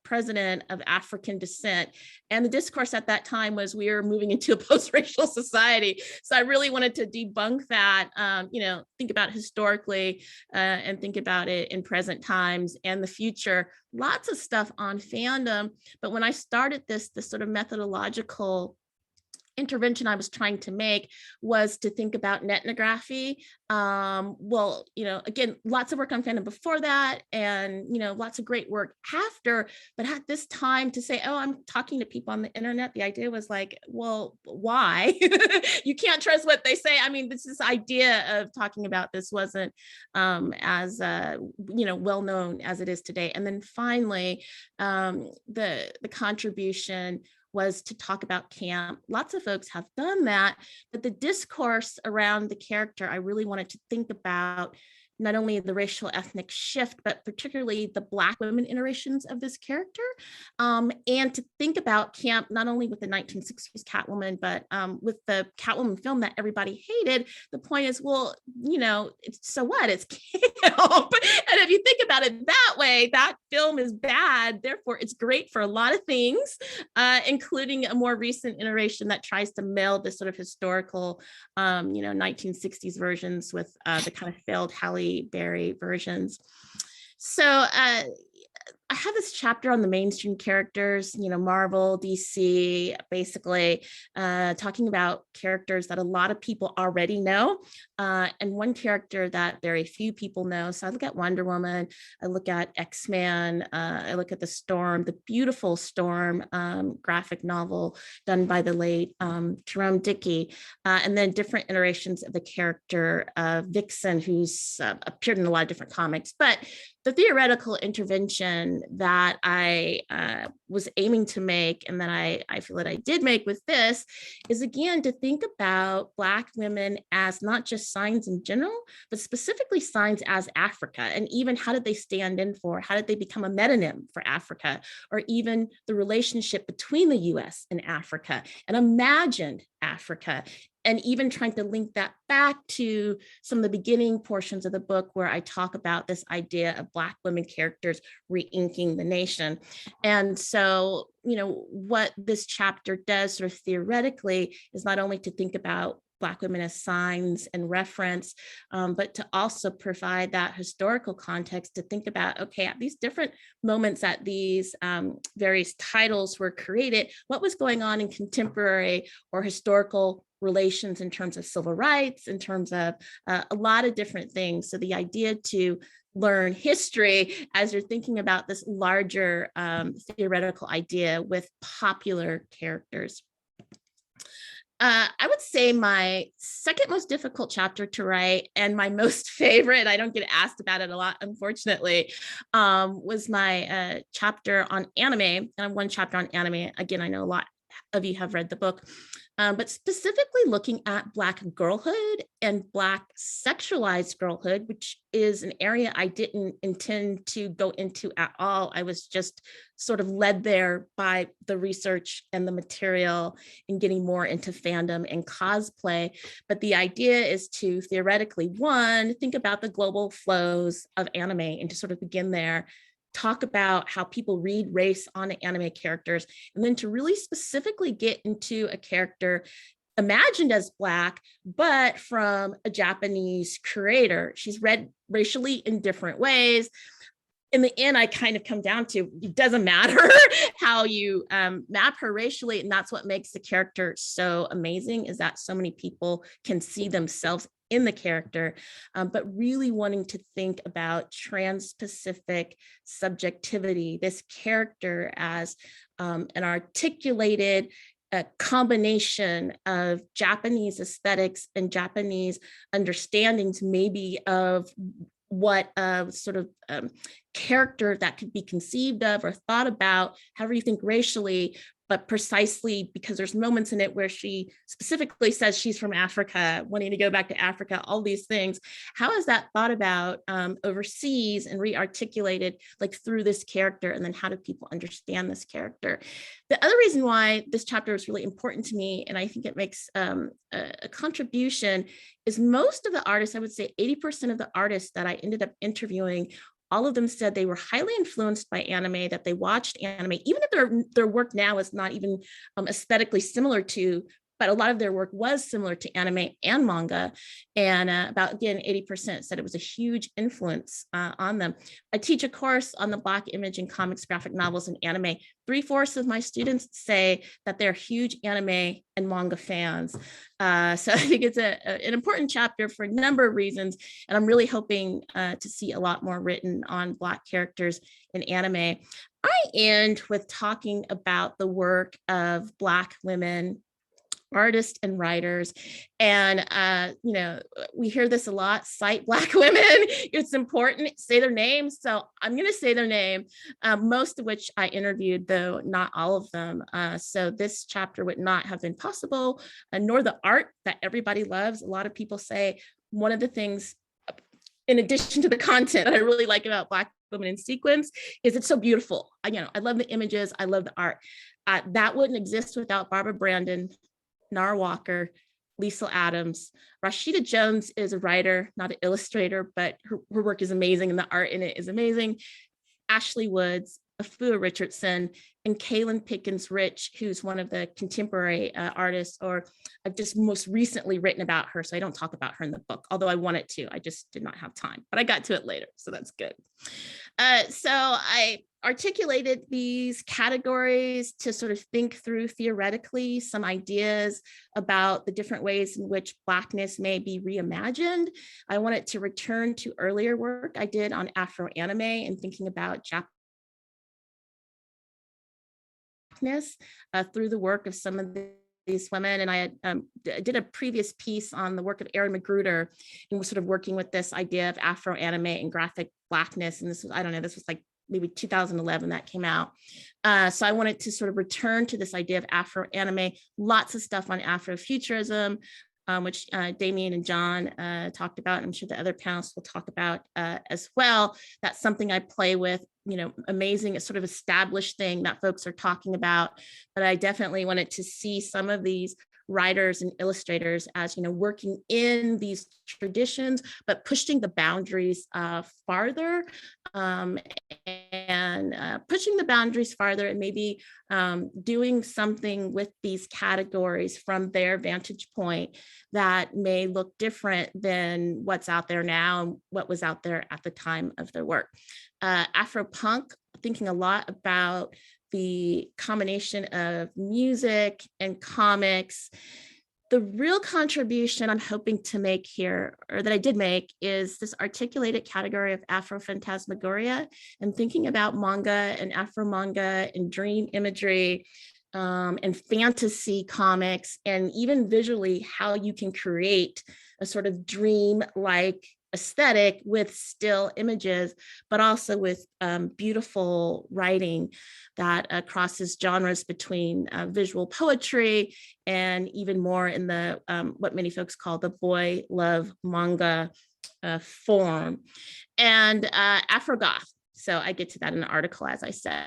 president of African descent. And the discourse at that time was we were moving into a post-racial society. So I really wanted to debunk that, think about historically and think about it in present times and the future. Lots of stuff on fandom. But when I started this sort of methodological intervention I was trying to make was to think about ethnography. Again, lots of work on fandom before that, and lots of great work after. But at this time, to say, "Oh, I'm talking to people on the internet," the idea was like, well, why? You can't trust what they say. I mean, this idea of talking about this wasn't as well known as it is today. And then finally, the contribution was to talk about camp. Lots of folks have done that, but the discourse around the character, I really wanted to think about not only the racial ethnic shift, but particularly the Black women iterations of this character, and to think about camp, not only with the 1960s Catwoman, but with the Catwoman film that everybody hated. The point is, well, so what? It's camp. And if you think about it that way, that film is bad. Therefore, it's great for a lot of things, including a more recent iteration that tries to meld this sort of historical, 1960s versions with the kind of failed Halle Berry versions. So I have this chapter on the mainstream characters, Marvel, DC, basically talking about characters that a lot of people already know, and one character that very few people know. So I look at Wonder Woman, I look at X-Men, I look at the Storm, the beautiful Storm graphic novel done by the late Jerome Dickey, and then different iterations of the character Vixen, who's appeared in a lot of different comics. But the theoretical intervention that I was aiming to make, and that I feel that I did make with this, is again to think about Black women as not just signs in general, but specifically signs as Africa. And even how did they stand in for, how did they become a metonym for Africa, or even the relationship between the US and Africa, and imagined Africa. And even trying to link that back to some of the beginning portions of the book where I talk about this idea of Black women characters re-inking the nation. And so, what this chapter does sort of theoretically is not only to think about Black women as signs and reference, but to also provide that historical context to think about, okay, at these different moments that these various titles were created, what was going on in contemporary or historical relations in terms of civil rights, in terms of a lot of different things. So the idea to learn history as you're thinking about this larger theoretical idea with popular characters. I would say my second most difficult chapter to write, and my most favorite, I don't get asked about it a lot, unfortunately, was my chapter on anime. And one chapter on anime, again, I know a lot of you have read the book, but specifically looking at Black girlhood and Black sexualized girlhood, which is an area I didn't intend to go into at all. I was just sort of led there by the research and the material and getting more into fandom and cosplay. But the idea is to theoretically, one, think about the global flows of anime and to sort of begin there, talk about how people read race on anime characters, and then to really specifically get into a character imagined as Black, but from a Japanese creator. She's read racially in different ways. In the end, I kind of come down to, it doesn't matter how you map her racially, and that's what makes the character so amazing, is that so many people can see themselves in the character, but really wanting to think about trans-Pacific subjectivity, this character as an articulated combination of Japanese aesthetics and Japanese understandings, maybe of what sort of character that could be conceived of or thought about, however you think racially, but precisely because there's moments in it where she specifically says she's from Africa, wanting to go back to Africa, all these things. How is that thought about overseas and re-articulated like through this character? And then how do people understand this character? The other reason why this chapter is really important to me, and I think it makes a contribution, is most of the artists, I would say 80% of the artists that I ended up interviewing, all of them said they were highly influenced by anime, that they watched anime, even if their work now is not even aesthetically similar to, but a lot of their work was similar to anime and manga. And about, again, 80% said it was a huge influence on them. I teach a course on the Black image in comics, graphic novels, and anime. 3/4 of my students say that they're huge anime and manga fans. So I think it's an important chapter for a number of reasons. And I'm really hoping to see a lot more written on Black characters in anime. I end with talking about the work of Black women, artists and writers. And, we hear this a lot, cite Black women. It's important, say their names. So I'm going to say their name, most of which I interviewed, though not all of them. So this chapter would not have been possible, nor the art that everybody loves. A lot of people say one of the things, in addition to the content, that I really like about Black women in sequence is it's so beautiful. I love the images. I love the art. That wouldn't exist without Barbara Brandon, Nara Walker, Lisa Adams. Rashida Jones is a writer, not an illustrator, but her work is amazing and the art in it is amazing. Ashley Woods, Afua Richardson, and Kaylin Pickens Rich, who's one of the contemporary artists, or I've just most recently written about her, so I don't talk about her in the book, although I wanted to, I just did not have time, but I got to it later, so that's good. So I articulated these categories to sort of think through theoretically some ideas about the different ways in which Blackness may be reimagined. I wanted to return to earlier work I did on Afro anime and thinking about Blackness through the work of some of these women. And I did a previous piece on the work of Erin Magruder and was sort of working with this idea of Afro anime and graphic Blackness. And this was, I don't know, this was like maybe 2011 that came out. So I wanted to sort of return to this idea of Afro anime, lots of stuff on Afrofuturism, which Damian and John talked about. And I'm sure the other panelists will talk about as well. That's something I play with, amazing, sort of established thing that folks are talking about. But I definitely wanted to see some of these writers and illustrators as, working in these traditions, but pushing the boundaries farther pushing the boundaries farther and maybe doing something with these categories from their vantage point that may look different than what's out there now and what was out there at the time of their work. Afropunk, thinking a lot about the combination of music and comics. The real contribution I'm hoping to make here, or that I did make, is this articulated category of Afrophantasmagoria and thinking about manga and Afro manga and dream imagery and fantasy comics, and even visually how you can create a sort of dream-like aesthetic with still images, but also with beautiful writing that crosses genres between visual poetry and even more in the what many folks call the boy love manga form, and Afrogoth. So I get to that in the article, as I said.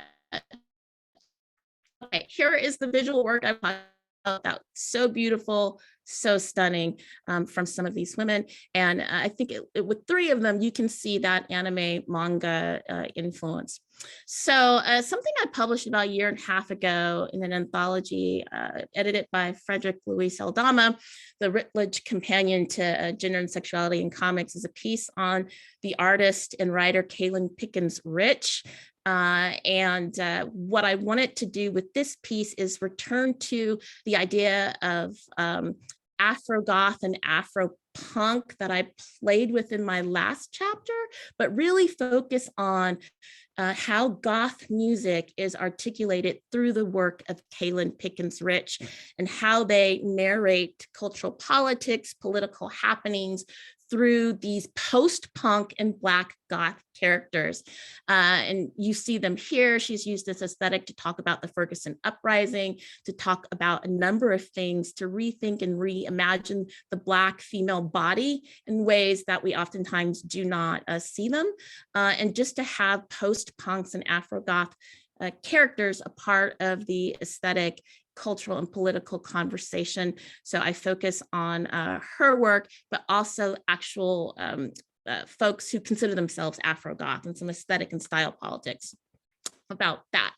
Okay, here is the visual work I've talked about. So beautiful, so stunning from some of these women. And I think with three of them, you can see that anime manga influence. So something I published about a year and a half ago in an anthology edited by Frederick Luis Aldama, the Routledge Companion to Gender and Sexuality in Comics, is a piece on the artist and writer Kaylin Pickens Rich. What I wanted to do with this piece is return to the idea of Afrogoth and Afropunk that I played with in my last chapter, but really focus on how goth music is articulated through the work of Kaylin Pickens Rich and how they narrate cultural politics, political happenings through these post-punk and Black goth characters. And you see them here. She's used this aesthetic to talk about the Ferguson uprising, to talk about a number of things, to rethink and reimagine the Black female body in ways that we oftentimes do not see them. And just to have post-punks and Afro-goth characters a part of the aesthetic, cultural, and political conversation. So I focus on her work, but also actual folks who consider themselves Afro-goth and some aesthetic and style politics about that.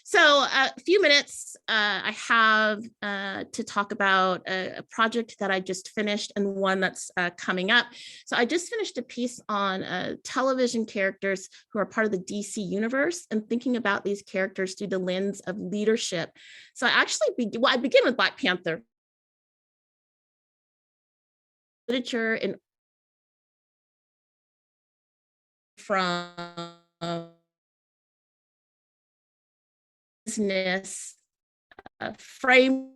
So a few minutes I have to talk about a project that I just finished and one that's coming up. So I just finished a piece on television characters who are part of the DC universe and thinking about these characters through the lens of leadership. So I actually I begin with Black Panther. Literature and from business frame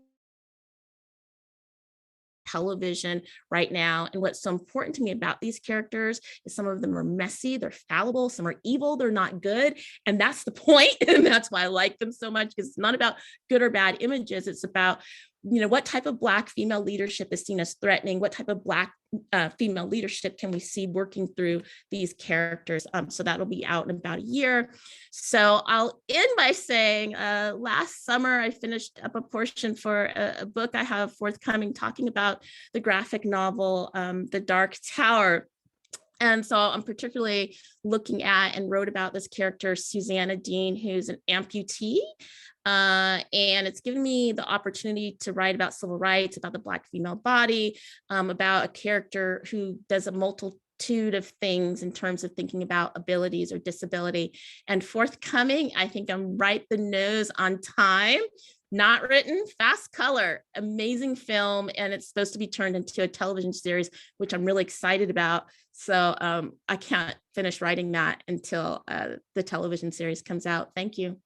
television right now. And what's so important to me about these characters is some of them are messy, they're fallible, some are evil, they're not good. And that's the point. And that's why I like them so much, because it's not about good or bad images. It's about, you know, what type of Black female leadership is seen as threatening? What type of Black female leadership can we see working through these characters? So that'll be out in about a year. So I'll end by saying last summer, I finished up a portion for a book I have forthcoming talking about the graphic novel, The Dark Tower. And so I'm particularly looking at and wrote about this character, Susanna Dean, who's an amputee. And it's given me the opportunity to write about civil rights, about the Black female body, about a character who does a multitude of things in terms of thinking about abilities or disability. And forthcoming, I think I'm right the nose on time. Not written, Fast Color, amazing film, and it's supposed to be turned into a television series, which I'm really excited about. So I can't finish writing that until the television series comes out. Thank you.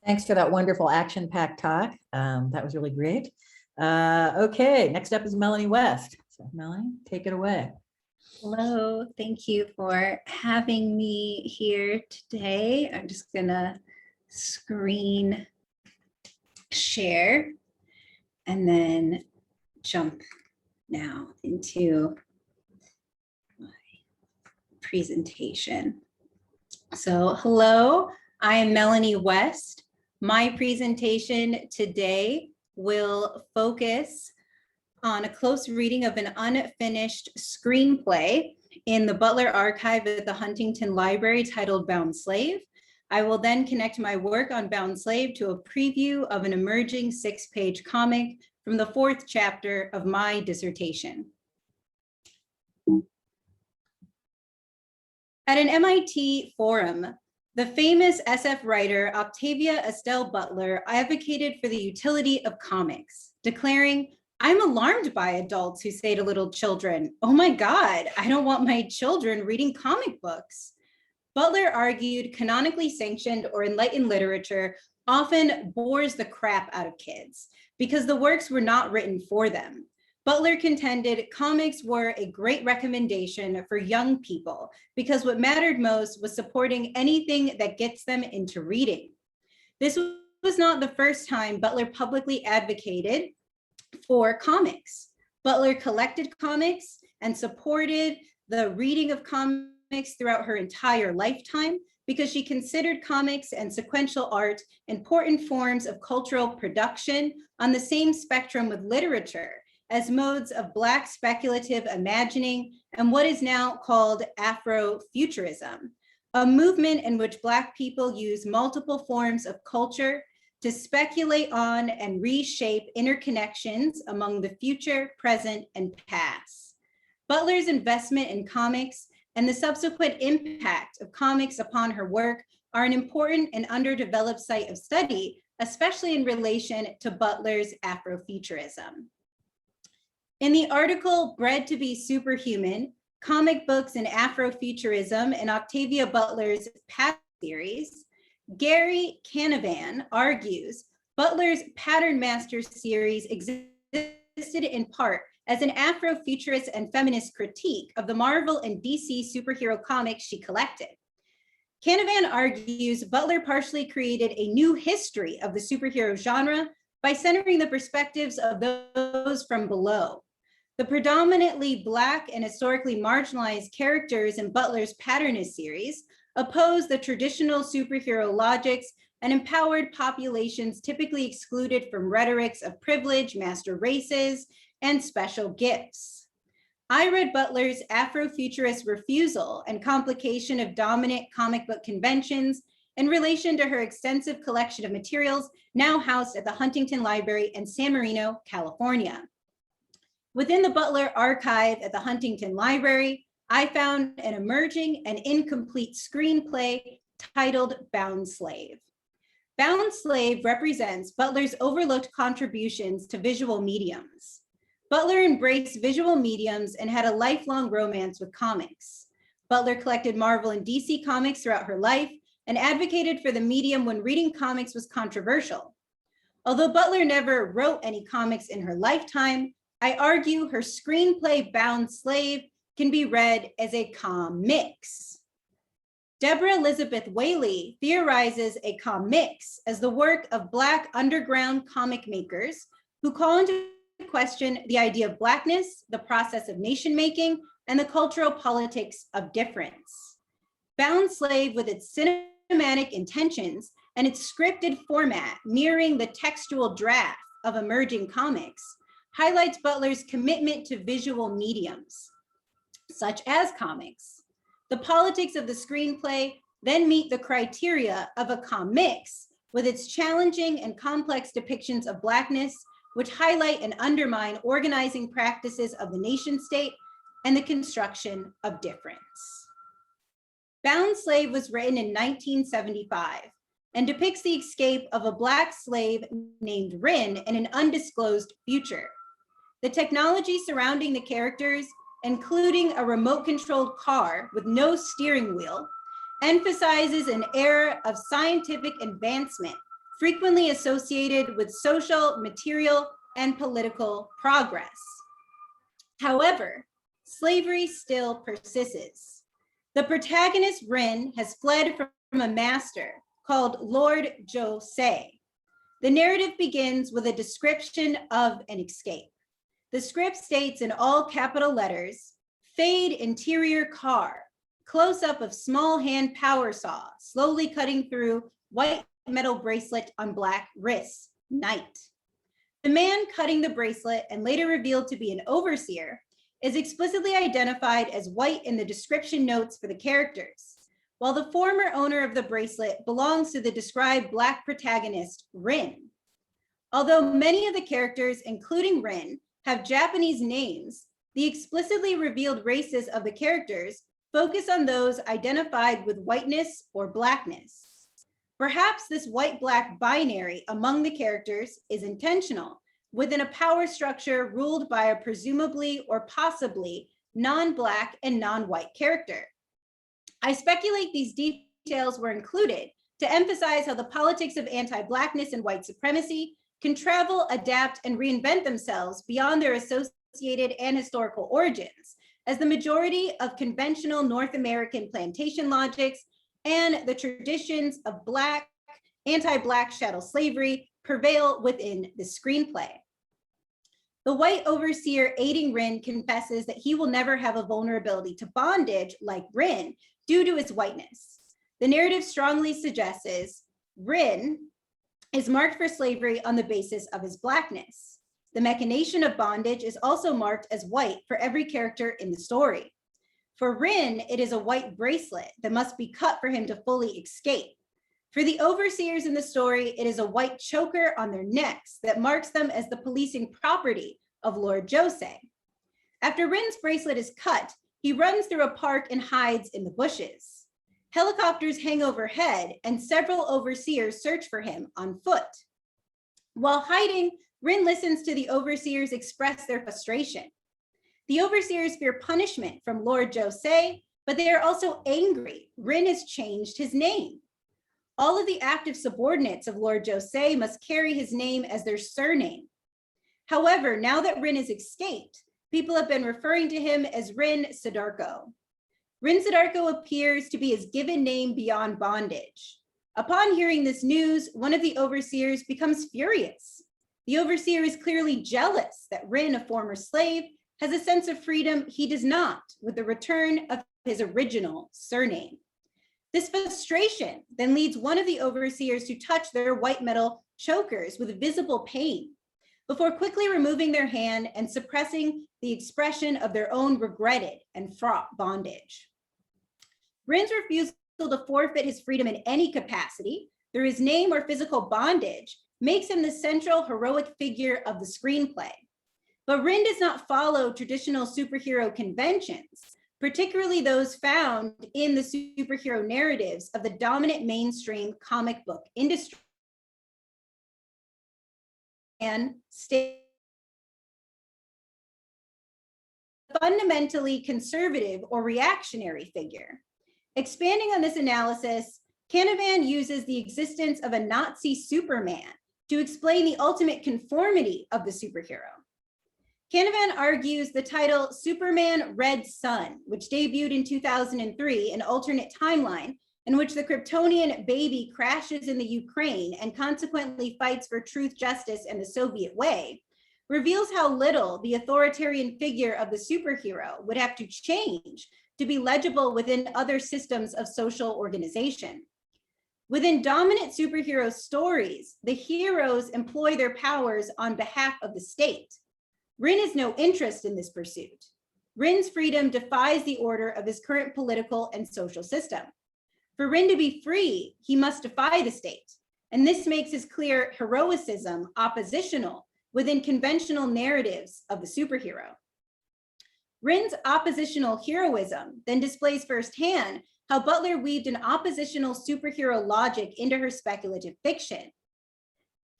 Thanks for that wonderful action-packed talk. That was really great. Okay, next up is Melanie West. So Melanie, take it away. Hello, thank you for having me here today. I'm just gonna screen share and then jump now into my presentation. So hello, I am Melanie West. My presentation today will focus on a close reading of an unfinished screenplay in the Butler archive at the Huntington Library titled Bound Slave. I will then connect my work on Bound Slave to a preview of an emerging 6-page comic from the 4th chapter of my dissertation. At an MIT forum, the famous SF writer Octavia E.Butler advocated for the utility of comics, declaring, "I'm alarmed by adults who say to little children, 'Oh my God, I don't want my children reading comic books.'" Butler argued canonically sanctioned or enlightened literature often bores the crap out of kids because the works were not written for them. Butler contended comics were a great recommendation for young people because what mattered most was supporting anything that gets them into reading. This was not the first time Butler publicly advocated for comics. Butler collected comics and supported the reading of comics throughout her entire lifetime because she considered comics and sequential art important forms of cultural production on the same spectrum with literature as modes of Black speculative imagining and what is now called Afrofuturism, a movement in which Black people use multiple forms of culture to speculate on and reshape interconnections among the future, present, and past. Butler's investment in comics and the subsequent impact of comics upon her work are an important and underdeveloped site of study, especially in relation to Butler's Afrofuturism. In the article, Bred to be Superhuman, Comic Books and Afrofuturism in Octavia Butler's Pattern series, Gary Canavan argues Butler's Pattern Master series exists existed in part as an Afrofuturist and feminist critique of the Marvel and DC superhero comics she collected. Canavan argues Butler partially created a new history of the superhero genre by centering the perspectives of those from below. The predominantly Black and historically marginalized characters in Butler's Patternist series oppose the traditional superhero logics and empowered populations typically excluded from rhetorics of privilege, master races, and special gifts. I read Butler's Afrofuturist refusal and complication of dominant comic book conventions in relation to her extensive collection of materials now housed at the Huntington Library in San Marino, California. Within the Butler archive at the Huntington Library, I found an emerging and incomplete screenplay titled Bound Slave. Bound Slave represents Butler's overlooked contributions to visual mediums. Butler embraced visual mediums and had a lifelong romance with comics. Butler collected Marvel and DC comics throughout her life and advocated for the medium when reading comics was controversial. Although Butler never wrote any comics in her lifetime, I argue her screenplay Bound Slave can be read as a comics. Deborah Elizabeth Whaley theorizes a comics as the work of Black underground comic makers who call into question the idea of Blackness, the process of nation making, and the cultural politics of difference. Bound Slave, with its cinematic intentions and its scripted format mirroring the textual draft of emerging comics, highlights Butler's commitment to visual mediums, such as comics. The politics of the screenplay then meet the criteria of a comics with its challenging and complex depictions of Blackness, which highlight and undermine organizing practices of the nation state and the construction of difference. Bound Slave was written in 1975 and depicts the escape of a Black slave named Rin in an undisclosed future. The technology surrounding the characters, including a remote-controlled car with no steering wheel, emphasizes an era of scientific advancement frequently associated with social, material, and political progress. However, slavery still persists. The protagonist, Rin, has fled from a master called Lord Jose. The narrative begins with a description of an escape. The script states in all capital letters, fade interior car, close-up of small hand power saw, slowly cutting through white metal bracelet on Black wrists, night. The man cutting the bracelet, and later revealed to be an overseer, is explicitly identified as white in the description notes for the characters, while the former owner of the bracelet belongs to the described Black protagonist, Rin. Although many of the characters, including Rin, have Japanese names, the explicitly revealed races of the characters focus on those identified with whiteness or Blackness. Perhaps this white-Black binary among the characters is intentional within a power structure ruled by a presumably or possibly non-Black and non-white character. I speculate these details were included to emphasize how the politics of anti-Blackness and white supremacy can travel, adapt, and reinvent themselves beyond their associated and historical origins, as the majority of conventional North American plantation logics and the traditions of Black, anti-Black chattel slavery prevail within the screenplay. The white overseer aiding Rin confesses that he will never have a vulnerability to bondage like Rin due to his whiteness. The narrative strongly suggests Rin is marked for slavery on the basis of his Blackness. The machination of bondage is also marked as white for every character in the story. For Rin, it is a white bracelet that must be cut for him to fully escape. For the overseers in the story, it is a white choker on their necks that marks them as the policing property of Lord Jose. After Rin's bracelet is cut, he runs through a park and hides in the bushes. Helicopters hang overhead and several overseers search for him on foot. While hiding, Rin listens to the overseers express their frustration. The overseers fear punishment from Lord Jose, but they are also angry. Rin has changed his name. All of the active subordinates of Lord Jose must carry his name as their surname. However, now that Rin has escaped, people have been referring to him as Rin Sidarko. Rin Sidarko appears to be his given name beyond bondage. Upon hearing this news, one of the overseers becomes furious. The overseer is clearly jealous that Rin, a former slave, has a sense of freedom he does not with the return of his original surname. This frustration then leads one of the overseers to touch their white metal chokers with visible pain before quickly removing their hand and suppressing the expression of their own regretted and fraught bondage. Rin's refusal to forfeit his freedom in any capacity through his name or physical bondage makes him the central heroic figure of the screenplay. But Rin does not follow traditional superhero conventions, particularly those found in the superhero narratives of the dominant mainstream comic book industry. And stay fundamentally conservative or reactionary figure. Expanding on this analysis, Canavan uses the existence of a Nazi Superman to explain the ultimate conformity of the superhero. Canavan argues the title Superman Red Sun, which debuted in 2003, an alternate timeline in which the Kryptonian baby crashes in the Ukraine and consequently fights for truth, justice, and the Soviet way, reveals how little the authoritarian figure of the superhero would have to change to be legible within other systems of social organization. Within dominant superhero stories, the heroes employ their powers on behalf of the state. Rin has no interest in this pursuit. Rin's freedom defies the order of his current political and social system. For Rin to be free, he must defy the state. And this makes his clear heroicism oppositional within conventional narratives of the superhero. Rin's oppositional heroism then displays firsthand how Butler weaved an oppositional superhero logic into her speculative fiction.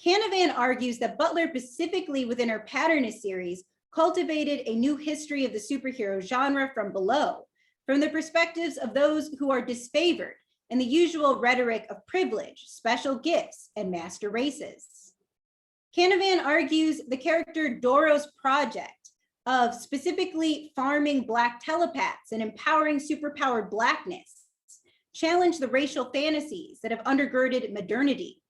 Canavan argues that Butler, specifically within her Patternist series, cultivated a new history of the superhero genre from below, from the perspectives of those who are disfavored and the usual rhetoric of privilege, special gifts, and master races. Canavan argues the character Doro's project of specifically farming Black telepaths and empowering superpowered Blackness challenge the racial fantasies that have undergirded modernity.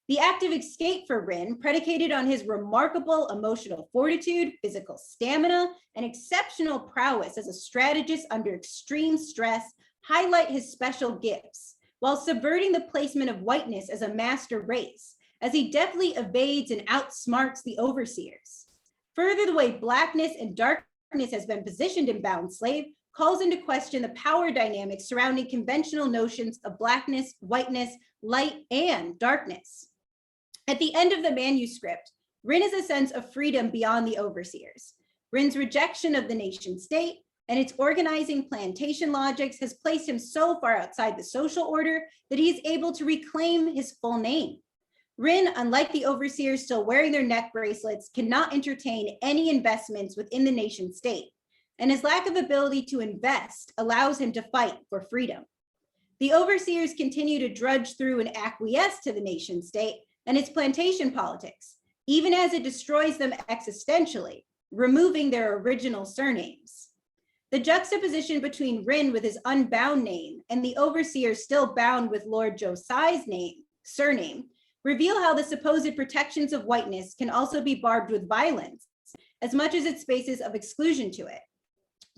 The active escape for Rin, predicated on his remarkable emotional fortitude, physical stamina, and exceptional prowess as a strategist under extreme stress, highlight his special gifts, while subverting the placement of whiteness as a master race, as he deftly evades and outsmarts the overseers. Further, the way Blackness and darkness has been positioned in Bound Slave calls into question the power dynamics surrounding conventional notions of Blackness, whiteness, light, and darkness. At the end of the manuscript, Rin has a sense of freedom beyond the overseers. Rin's rejection of the nation state and its organizing plantation logics has placed him so far outside the social order that he is able to reclaim his full name. Rin, unlike the overseers still wearing their neck bracelets, cannot entertain any investments within the nation state, and his lack of ability to invest allows him to fight for freedom. The overseers continue to drudge through and acquiesce to the nation state and its plantation politics, even as it destroys them existentially, removing their original surnames. The juxtaposition between Rin with his unbound name and the overseer still bound with Lord Josiah's surname, reveal how the supposed protections of whiteness can also be barbed with violence, as much as its spaces of exclusion to it.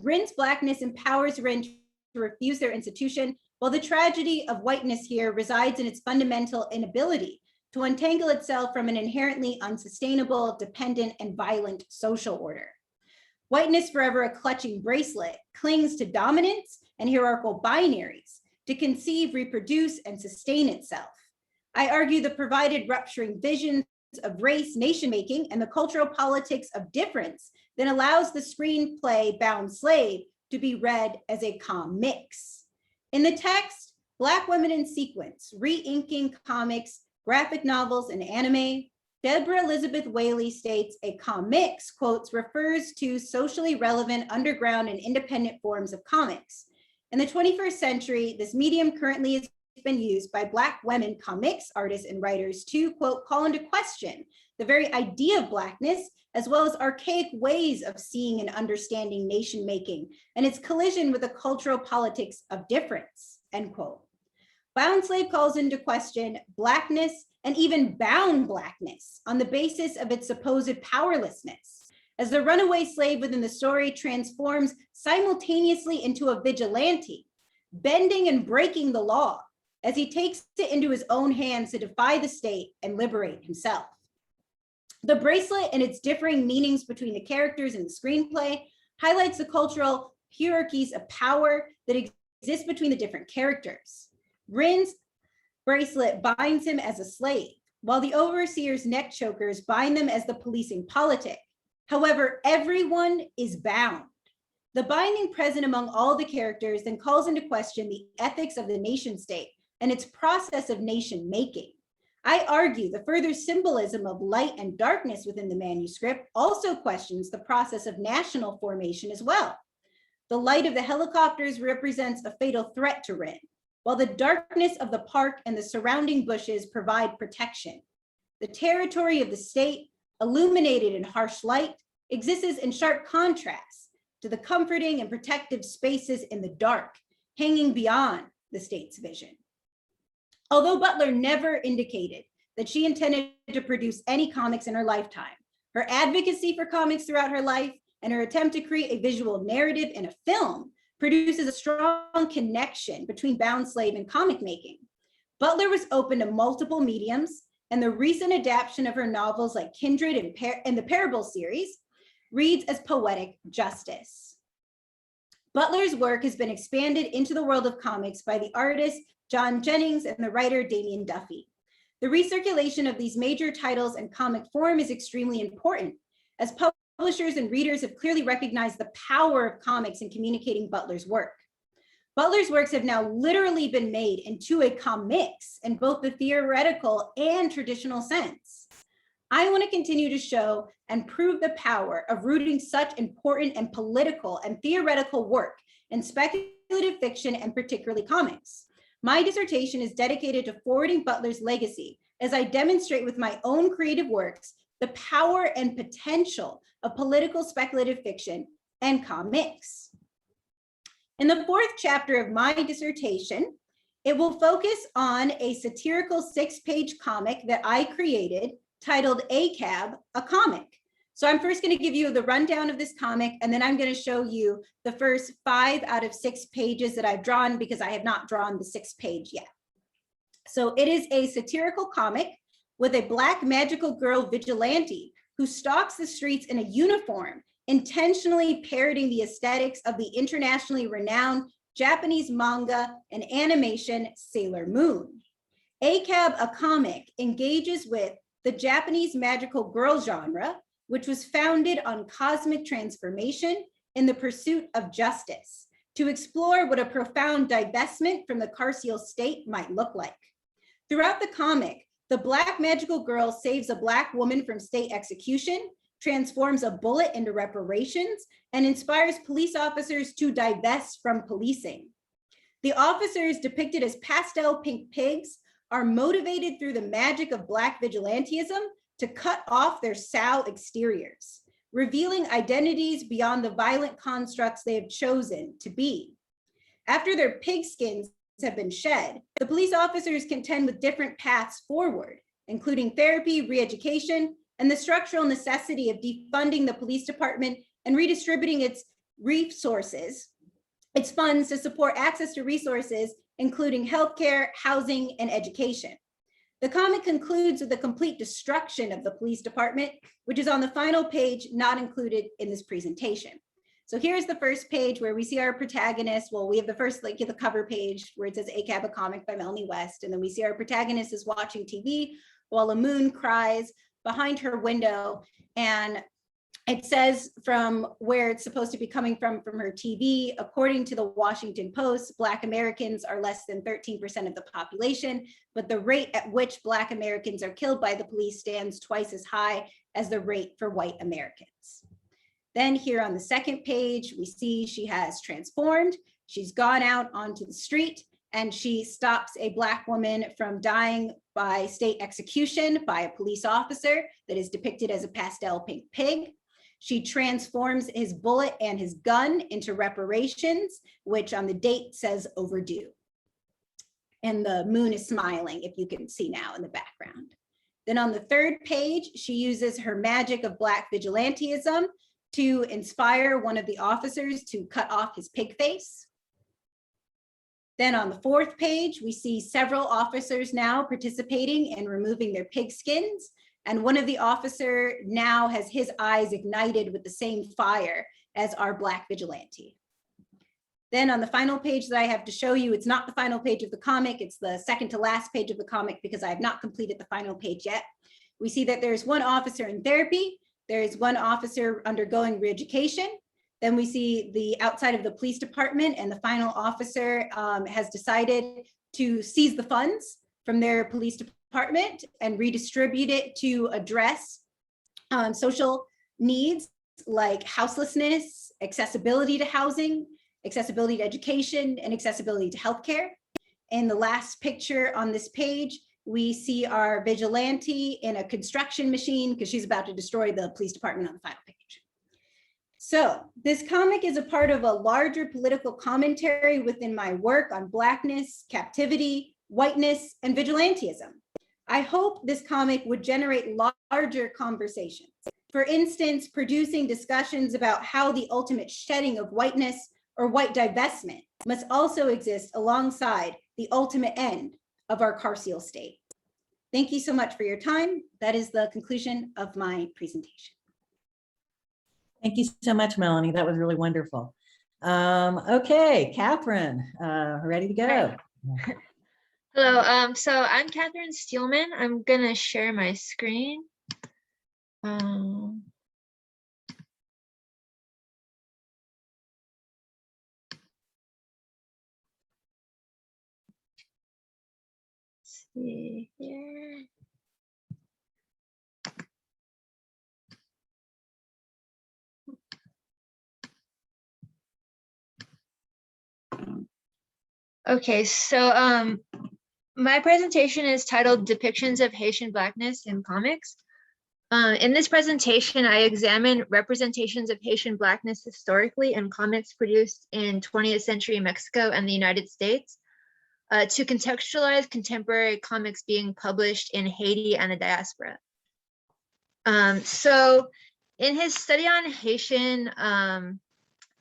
Rin's Blackness empowers Rin to refuse their institution, while the tragedy of whiteness here resides in its fundamental inability to untangle itself from an inherently unsustainable, dependent, and violent social order. Whiteness, forever a clutching bracelet, clings to dominance and hierarchical binaries to conceive, reproduce, and sustain itself. I argue the provided rupturing visions of race, nation-making, and the cultural politics of difference then allows the screenplay Bound Slave to be read as a comics. In the text, Black women in sequence, re-inking comics, graphic novels, and anime, Deborah Elizabeth Whaley states a comics, quotes, refers to socially relevant underground and independent forms of comics. In the 21st century, this medium currently has been used by Black women comics artists and writers to, quote, call into question the very idea of Blackness, as well as archaic ways of seeing and understanding nation making and its collision with the cultural politics of difference, end quote. Bound Slave calls into question Blackness and even bound Blackness on the basis of its supposed powerlessness, as the runaway slave within the story transforms simultaneously into a vigilante, bending and breaking the law as he takes it into his own hands to defy the state and liberate himself. The bracelet and its differing meanings between the characters in the screenplay highlights the cultural hierarchies of power that exist between the different characters. Rin's bracelet binds him as a slave, while the overseer's neck chokers bind them as the policing politic. However, everyone is bound. The binding present among all the characters then calls into question the ethics of the nation state and its process of nation making. I argue the further symbolism of light and darkness within the manuscript also questions the process of national formation as well. The light of the helicopters represents a fatal threat to Rin, while the darkness of the park and the surrounding bushes provide protection. The territory of the state, illuminated in harsh light, exists in sharp contrast to the comforting and protective spaces in the dark, hanging beyond the state's vision. Although Butler never indicated that she intended to produce any comics in her lifetime, her advocacy for comics throughout her life and her attempt to create a visual narrative in a film produces a strong connection between Bound Slave and comic making. Butler was open to multiple mediums, and the recent adaptation of her novels like Kindred and the Parable series reads as poetic justice. Butler's work has been expanded into the world of comics by the artist Jennings and the writer Damian Duffy. The recirculation of these major titles in comic form is extremely important, as publishers and readers have clearly recognized the power of comics in communicating Butler's work. Butler's works have now literally been made into a comics in both the theoretical and traditional sense. I want to continue to show and prove the power of rooting such important and political and theoretical work in speculative fiction and particularly comics. My dissertation is dedicated to forwarding Butler's legacy as I demonstrate with my own creative works the power and potential of political speculative fiction and comics. In the fourth chapter of my dissertation, it will focus on a satirical 6-page comic that I created titled ACAB, a comic. So I'm first going to give you the rundown of this comic, and then I'm going to show you the first 5 out of 6 pages that I've drawn because I have not drawn the 6th page yet. So it is a satirical comic with a black magical girl vigilante who stalks the streets in a uniform, intentionally parroting the aesthetics of the internationally renowned Japanese manga and animation Sailor Moon. ACAB, a comic, engages with the Japanese magical girl genre, which was founded on cosmic transformation in the pursuit of justice, to explore what a profound divestment from the carceral state might look like. Throughout the comic, the black magical girl saves a black woman from state execution, transforms a bullet into reparations, and inspires police officers to divest from policing. The officers, depicted as pastel pink pigs, are motivated through the magic of black vigilantism to cut off their sow exteriors, revealing identities beyond the violent constructs they have chosen to be. After their pig skins have been shed, the police officers contend with different paths forward, including therapy, re-education, and the structural necessity of defunding the police department and redistributing its resources, its funds to support access to resources, including healthcare, housing, and education. The comic concludes with the complete destruction of the police department, which is on the final page, not included in this presentation. So here's the first page where we see our protagonist. Well, we have the first, like the cover page where it says ACAB, a comic by Melanie West. And then we see our protagonist is watching TV while a moon cries behind her window. And it says from where it's supposed to be coming from her TV, according to the Washington Post, Black Americans are less than 13% of the population, but the rate at which Black Americans are killed by the police stands twice as high as the rate for white Americans. Then here on the second page, we see she has transformed. She's gone out onto the street and she stops a Black woman from dying by state execution by a police officer that is depicted as a pastel pink pig. She transforms his bullet and his gun into reparations, which on the date says overdue. And the moon is smiling, if you can see now in the background. Then on the third page, she uses her magic of Black vigilantism to inspire one of the officers to cut off his pig face. Then on the fourth page, we see several officers now participating in removing their pig skins. And one of the officer now has his eyes ignited with the same fire as our Black vigilante. Then on the final page that I have to show you, it's not the final page of the comic, it's the second to last page of the comic because I have not completed the final page yet. We see that there's one officer in therapy, there is one officer undergoing re-education. Then we see the outside of the police department, and the final officer has decided to seize the funds from their police department and redistribute it to address social needs like houselessness, accessibility to housing, accessibility to education, and accessibility to healthcare. In the last picture on this page, we see our vigilante in a construction machine because she's about to destroy the police department on the final page. So this comic is a part of a larger political commentary within my work on Blackness, captivity, whiteness, and vigilantism. I hope this comic would generate larger conversations. For instance, producing discussions about how the ultimate shedding of whiteness or white divestment must also exist alongside the ultimate end of our carceral state. Thank you so much for your time. That is the conclusion of my presentation. Thank you so much, Melanie. That was really wonderful. Okay, Katherine, ready to go. Hello, so I'm Katherine Steelman. I'm gonna share my screen. See here. Okay, so my presentation is titled Depictions of Haitian Blackness in Comics. In this presentation, I examine representations of Haitian Blackness historically in comics produced in 20th century Mexico and the United States to contextualize contemporary comics being published in Haiti and the diaspora. So in his study on Haitian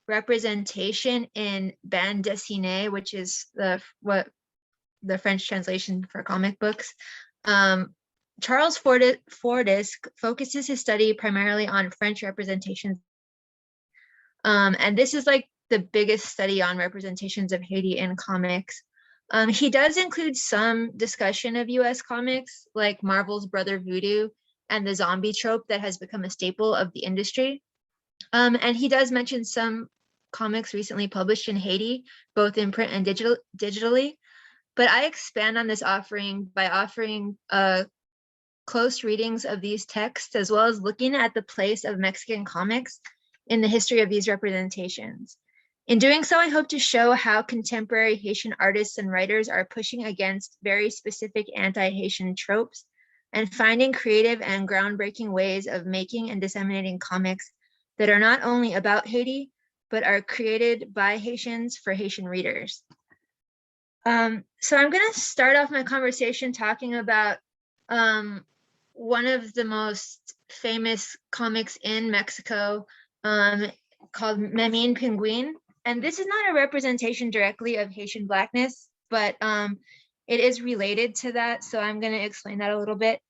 representation in bande dessinée, which is the French translation for comic books, Charles Fordis focuses his study primarily on French representations. And this is like the biggest study on representations of Haiti in comics. He does include some discussion of US comics like Marvel's Brother Voodoo and the zombie trope that has become a staple of the industry. And he does mention some comics recently published in Haiti, both in print and digitally. But I expand on this offering by offering close readings of these texts, as well as looking at the place of Mexican comics in the history of these representations. In doing so, I hope to show how contemporary Haitian artists and writers are pushing against very specific anti-Haitian tropes and finding creative and groundbreaking ways of making and disseminating comics that are not only about Haiti, but are created by Haitians for Haitian readers. So I'm going to start off my conversation talking about one of the most famous comics in Mexico called Memín Pingüín. And this is not a representation directly of Haitian Blackness, but it is related to that. So I'm going to explain that a little bit.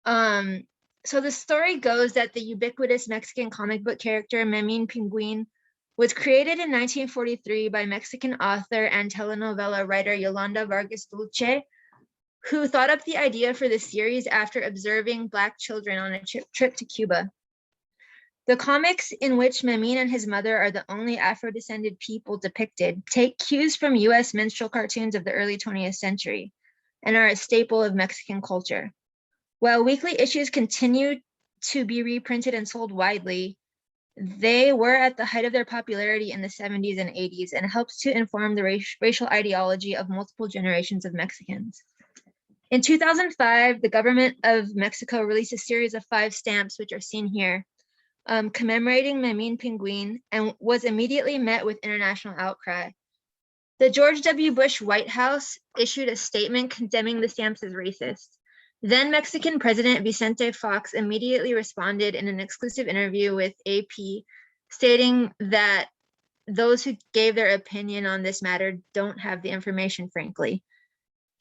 So the story goes that the ubiquitous Mexican comic book character Memín Pingüín was created in 1943 by Mexican author and telenovela writer Yolanda Vargas Dulce, who thought up the idea for the series after observing Black children on a trip to Cuba. The comics, in which Memín and his mother are the only Afro-descended people depicted, take cues from US minstrel cartoons of the early 20th century and are a staple of Mexican culture. While weekly issues continue to be reprinted and sold widely, They were at the height of their popularity in the 70s and 80s and helped to inform the racial ideology of multiple generations of Mexicans. In 2005, the government of Mexico released a series of 5 stamps, which are seen here, commemorating Memín Pingüín, and was immediately met with international outcry. The George W. Bush White House issued a statement condemning the stamps as racist. Then Mexican President Vicente Fox immediately responded in an exclusive interview with AP, stating that those who gave their opinion on this matter don't have the information, frankly.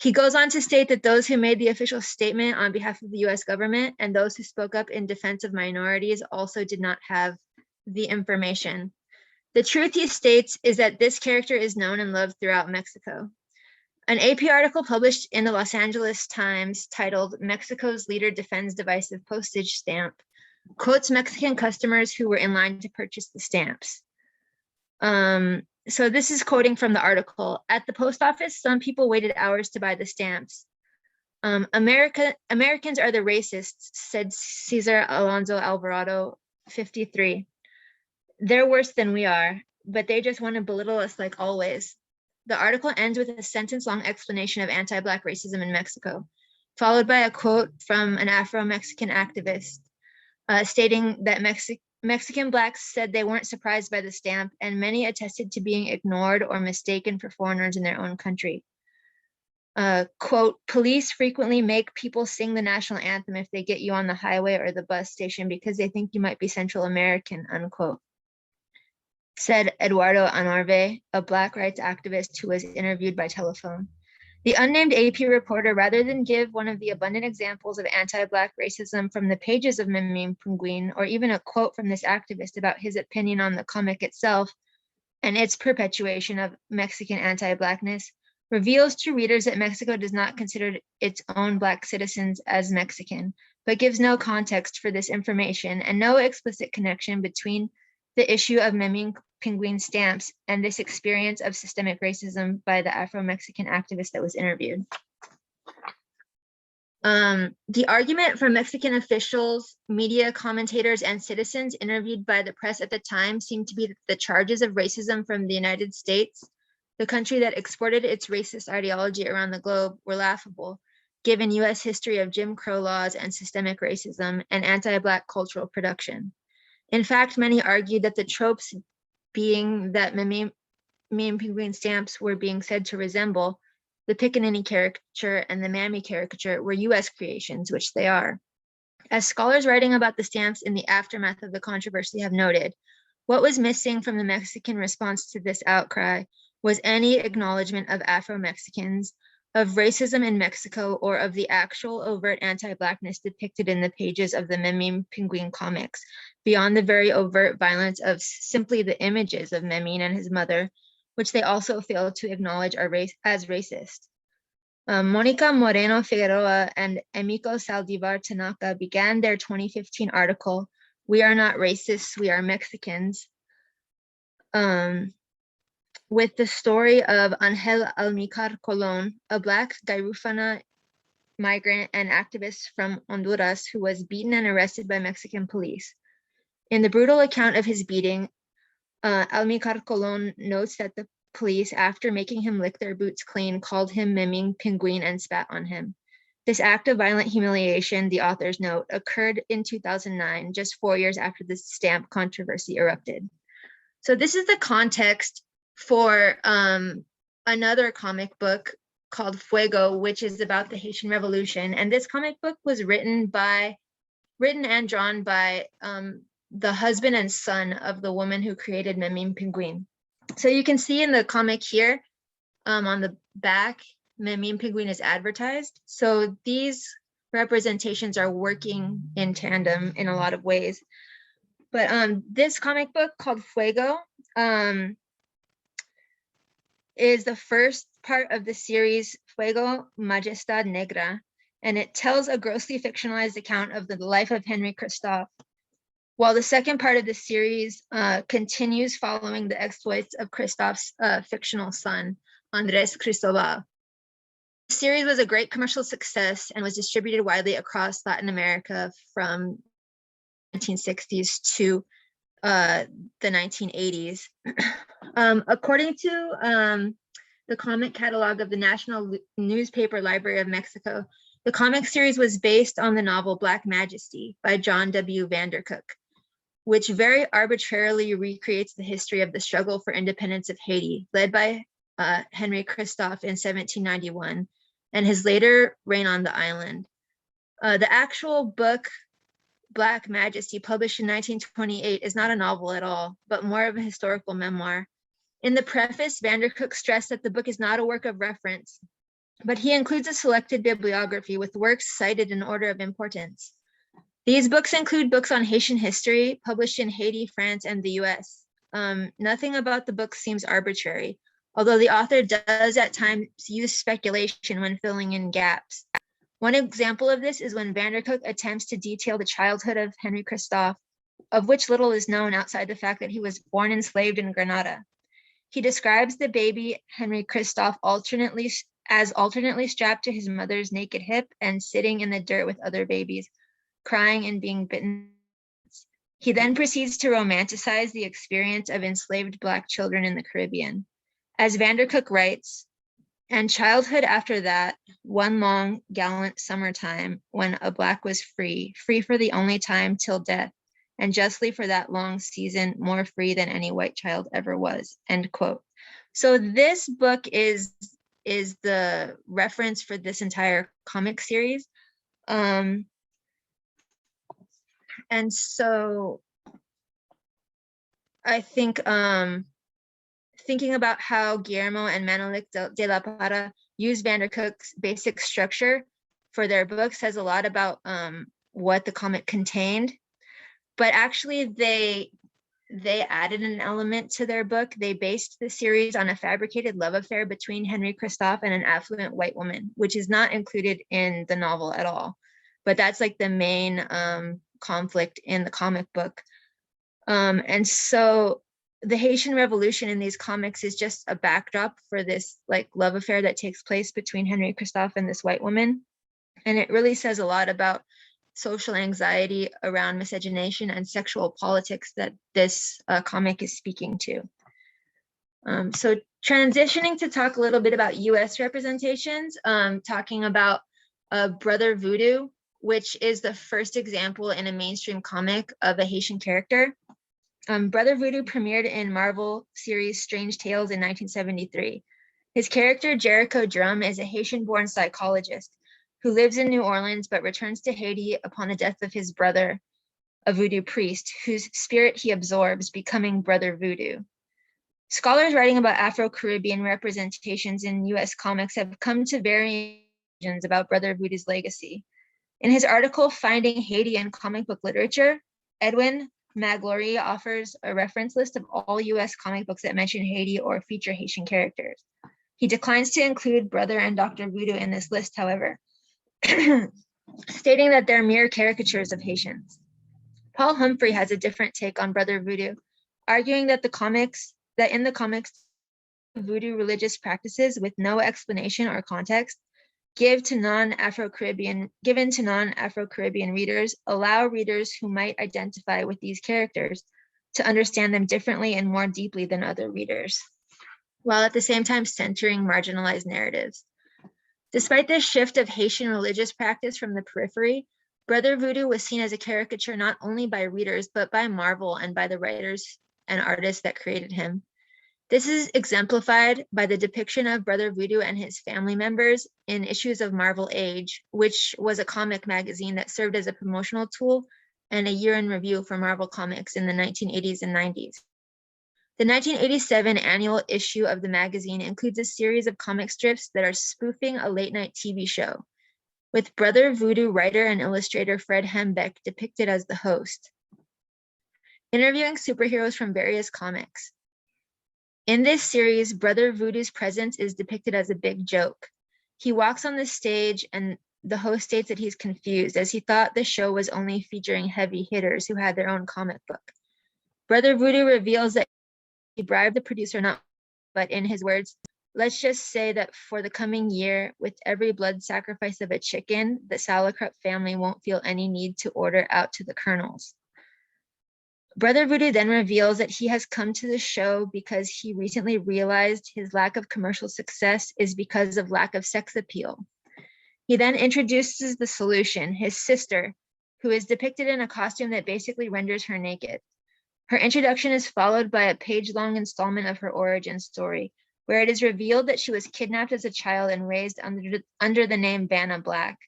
He goes on to state that those who made the official statement on behalf of the US government and those who spoke up in defense of minorities also did not have the information. The truth, he states, is that this character is known and loved throughout Mexico. An AP article published in the Los Angeles Times titled "Mexico's Leader Defends Divisive Postage Stamp" quotes Mexican customers who were in line to purchase the stamps. So this is quoting from the article. At the post office, some people waited hours to buy the stamps. Americans are the racists, said Cesar Alonso Alvarado, 53. They're worse than we are, but they just want to belittle us like always. The article ends with a sentence-long explanation of anti-Black racism in Mexico, followed by a quote from an Afro-Mexican activist stating that Mexican Blacks said they weren't surprised by the stamp, and many attested to being ignored or mistaken for foreigners in their own country. Quote, police frequently make people sing the national anthem if they get you on the highway or the bus station because they think you might be Central American, unquote, said Eduardo Anarve, a Black rights activist who was interviewed by telephone. The unnamed AP reporter, rather than give one of the abundant examples of anti-Black racism from the pages of Memín Pingüín, or even a quote from this activist about his opinion on the comic itself and its perpetuation of Mexican anti-Blackness, reveals to readers that Mexico does not consider its own Black citizens as Mexican, but gives no context for this information and no explicit connection between the issue of Memín Pingüín stamps and this experience of systemic racism by the Afro-Mexican activist that was interviewed. The argument from Mexican officials, media commentators, and citizens interviewed by the press at the time seemed to be that the charges of racism from the United States, the country that exported its racist ideology around the globe, were laughable, given US history of Jim Crow laws and systemic racism and anti-Black cultural production. In fact, many argued that the tropes being that Memín Pingüín stamps were being said to resemble the Pickaninny caricature and the Mammy caricature were US creations, which they are. As scholars writing about the stamps in the aftermath of the controversy have noted, what was missing from the Mexican response to this outcry was any acknowledgement of Afro-Mexicans, of racism in Mexico, or of the actual overt anti-Blackness depicted in the pages of the Memín Pingüín comics, beyond the very overt violence of simply the images of Memín and his mother, which they also fail to acknowledge as racist. Monica Moreno Figueroa and Emiko Saldivar Tanaka began their 2015 article, "We Are Not Racists, We Are Mexicans," with the story of Angel Almícar Colón, a Black Gairúfana migrant and activist from Honduras who was beaten and arrested by Mexican police. In the brutal account of his beating, Almícar Colón notes that the police, after making him lick their boots clean, called him Memín Pingüín and spat on him. This act of violent humiliation, the authors note, occurred in 2009, just 4 years after the stamp controversy erupted. So this is the context for another comic book called Fuego, which is about the Haitian Revolution. And this comic book was written and drawn by the husband and son of the woman who created Memín Pingüín. So you can see in the comic here, on the back, Memín Pingüín is advertised. So these representations are working in tandem in a lot of ways. But this comic book called Fuego is the first part of the series Fuego, Majestad Negra, and it tells a grossly fictionalized account of the life of Henry Christophe, while the second part of the series continues following the exploits of Christophe's fictional son, Andrés Cristobal. The series was a great commercial success and was distributed widely across Latin America from 1960s to the 1980s. According to the comic catalog of the National Newspaper Library of Mexico, the comic series was based on the novel Black Majesty by John W. Vandercook, which very arbitrarily recreates the history of the struggle for independence of Haiti, led by Henry Christophe in 1791, and his later reign on the island. The actual book, Black Majesty, published in 1928, is not a novel at all, but more of a historical memoir. In the preface, Vandercook stressed that the book is not a work of reference, but he includes a selected bibliography with works cited in order of importance. These books include books on Haitian history, published in Haiti, France, and the US. Nothing about the book seems arbitrary, although the author does at times use speculation when filling in gaps. One example of this is when Vandercook attempts to detail the childhood of Henry Christophe, of which little is known outside the fact that he was born enslaved in Grenada. He describes the baby Henry Christophe alternately strapped to his mother's naked hip and sitting in the dirt with other babies, crying and being bitten. He then proceeds to romanticize the experience of enslaved Black children in the Caribbean. As Vandercook writes, and childhood after that, one long gallant summertime when a Black was free for the only time till death, and justly for that long season, more free than any white child ever was, end quote. So this book is the reference for this entire comic series. And so I think thinking about how Guillermo and Manuel de la Parra use Vandercook's basic structure for their book says a lot about what the comic contained. But actually they added an element to their book. They based the series on a fabricated love affair between Henry Christophe and an affluent white woman, which is not included in the novel at all. But that's like the main conflict in the comic book. And so the Haitian Revolution in these comics is just a backdrop for this like love affair that takes place between Henry Christophe and this white woman. And it really says a lot about social anxiety around miscegenation and sexual politics that this comic is speaking to. So transitioning to talk a little bit about US representations, talking about Brother Voodoo, which is the first example in a mainstream comic of a Haitian character. Brother Voodoo premiered in Marvel series Strange Tales in 1973. His character, Jericho Drum, is a Haitian-born psychologist who lives in New Orleans but returns to Haiti upon the death of his brother, a voodoo priest, whose spirit he absorbs, becoming Brother Voodoo. Scholars writing about Afro-Caribbean representations in US comics have come to varying conclusions about Brother Voodoo's legacy. In his article, Finding Haiti in Comic Book Literature, Edwin Magloire offers a reference list of all US comic books that mention Haiti or feature Haitian characters. He declines to include Brother and Dr. Voodoo in this list, however, stating that they're mere caricatures of Haitians. Paul Humphrey has a different take on Brother Voodoo, arguing that in the comics, voodoo religious practices with no explanation or context given to non-Afro-Caribbean readers allow readers who might identify with these characters to understand them differently and more deeply than other readers, while at the same time centering marginalized narratives. Despite this shift of Haitian religious practice from the periphery, Brother Voodoo was seen as a caricature not only by readers, but by Marvel and by the writers and artists that created him. This is exemplified by the depiction of Brother Voodoo and his family members in issues of Marvel Age, which was a comic magazine that served as a promotional tool and a year in review for Marvel Comics in the 1980s and 90s. The 1987 annual issue of the magazine includes a series of comic strips that are spoofing a late-night TV show, with Brother Voodoo writer and illustrator Fred Hembeck depicted as the host, interviewing superheroes from various comics. In this series, Brother Voodoo's presence is depicted as a big joke. He walks on the stage and the host states that he's confused, as he thought the show was only featuring heavy hitters who had their own comic book. Brother Voodoo reveals that he bribed the producer but in his words, let's just say that for the coming year, with every blood sacrifice of a chicken, the Salacrut family won't feel any need to order out to the colonels. Brother Voodoo then reveals that he has come to the show because he recently realized his lack of commercial success is because of lack of sex appeal. He then introduces the solution, his sister, who is depicted in a costume that basically renders her naked. Her introduction is followed by a page-long installment of her origin story, where it is revealed that she was kidnapped as a child and raised under the name Vanna Black.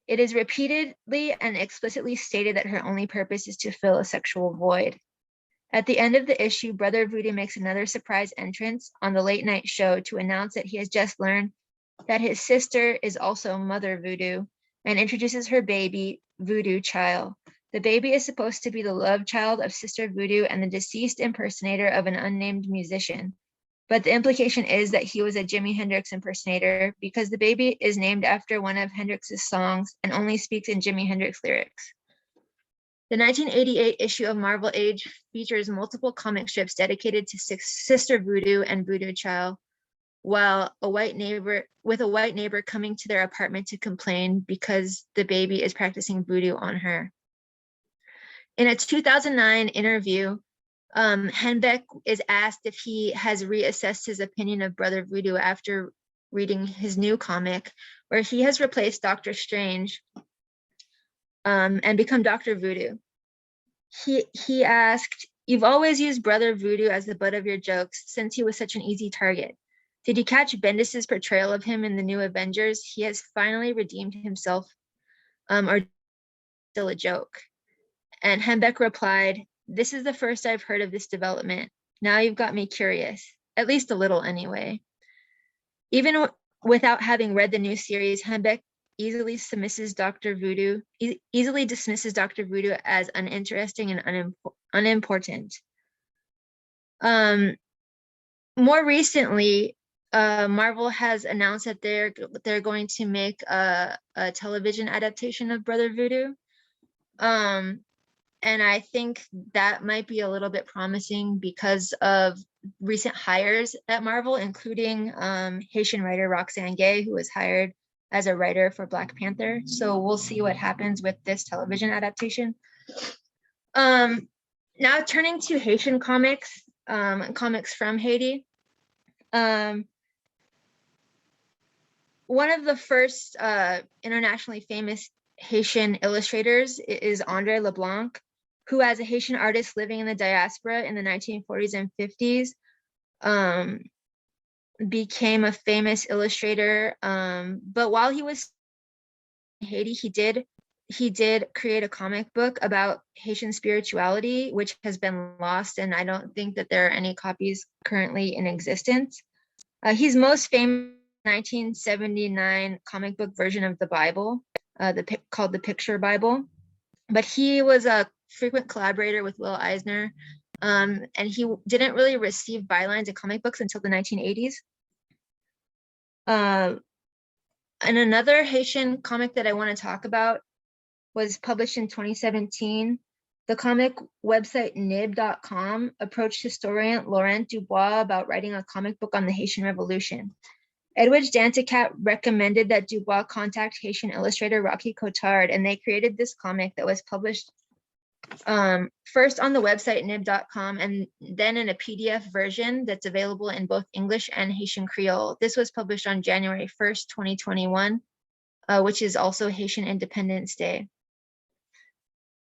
It is repeatedly and explicitly stated that her only purpose is to fill a sexual void. At the end of the issue, Brother Voodoo makes another surprise entrance on the late night show to announce that he has just learned that his sister is also Mother Voodoo and introduces her baby, Voodoo Child. The baby is supposed to be the love child of Sister Voodoo and the deceased impersonator of an unnamed musician. But the implication is that he was a Jimi Hendrix impersonator because the baby is named after one of Hendrix's songs and only speaks in Jimi Hendrix lyrics. The 1988 issue of Marvel Age features multiple comic strips dedicated to Sister Voodoo and Voodoo Child, while a white neighbor coming to their apartment to complain because the baby is practicing voodoo on her. In a 2009 interview, Henbeck is asked if he has reassessed his opinion of Brother Voodoo after reading his new comic, where he has replaced Dr. Strange and become Dr. Voodoo. He asked, "You've always used Brother Voodoo as the butt of your jokes since he was such an easy target. Did you catch Bendis's portrayal of him in the New Avengers? He has finally redeemed himself, or still a joke?" And Henbeck replied, "This is the first I've heard of this development. Now you've got me curious, at least a little anyway." Even without having read the new series, Henbeck easily dismisses Dr. Voodoo as uninteresting and unimportant. More recently, Marvel has announced that they're going to make a television adaptation of Brother Voodoo. And I think that might be a little bit promising because of recent hires at Marvel, including Haitian writer Roxane Gay, who was hired as a writer for Black Panther. So we'll see what happens with this television adaptation. Now turning to Haitian comics, comics from Haiti. One of the first internationally famous Haitian illustrators is Andre Leblanc, who, as a Haitian artist living in the diaspora in the 1940s and 50s, became a famous illustrator. But while he was in Haiti, he did create a comic book about Haitian spirituality, which has been lost, and I don't think that there are any copies currently in existence. He's most famous in the 1979 comic book version of the Bible, called the Picture Bible. But he was a frequent collaborator with Will Eisner, and he didn't really receive bylines in comic books until the 1980s. And another Haitian comic that I want to talk about was published in 2017. The comic website nib.com approached historian Laurent Dubois about writing a comic book on the Haitian Revolution. Edwidge Danticat recommended that Dubois contact Haitian illustrator Rocky Cotard, and they created this comic that was published first on the website nib.com and then in a PDF version that's available in both English and Haitian Creole. This was published on January 1st, 2021, which is also Haitian Independence Day.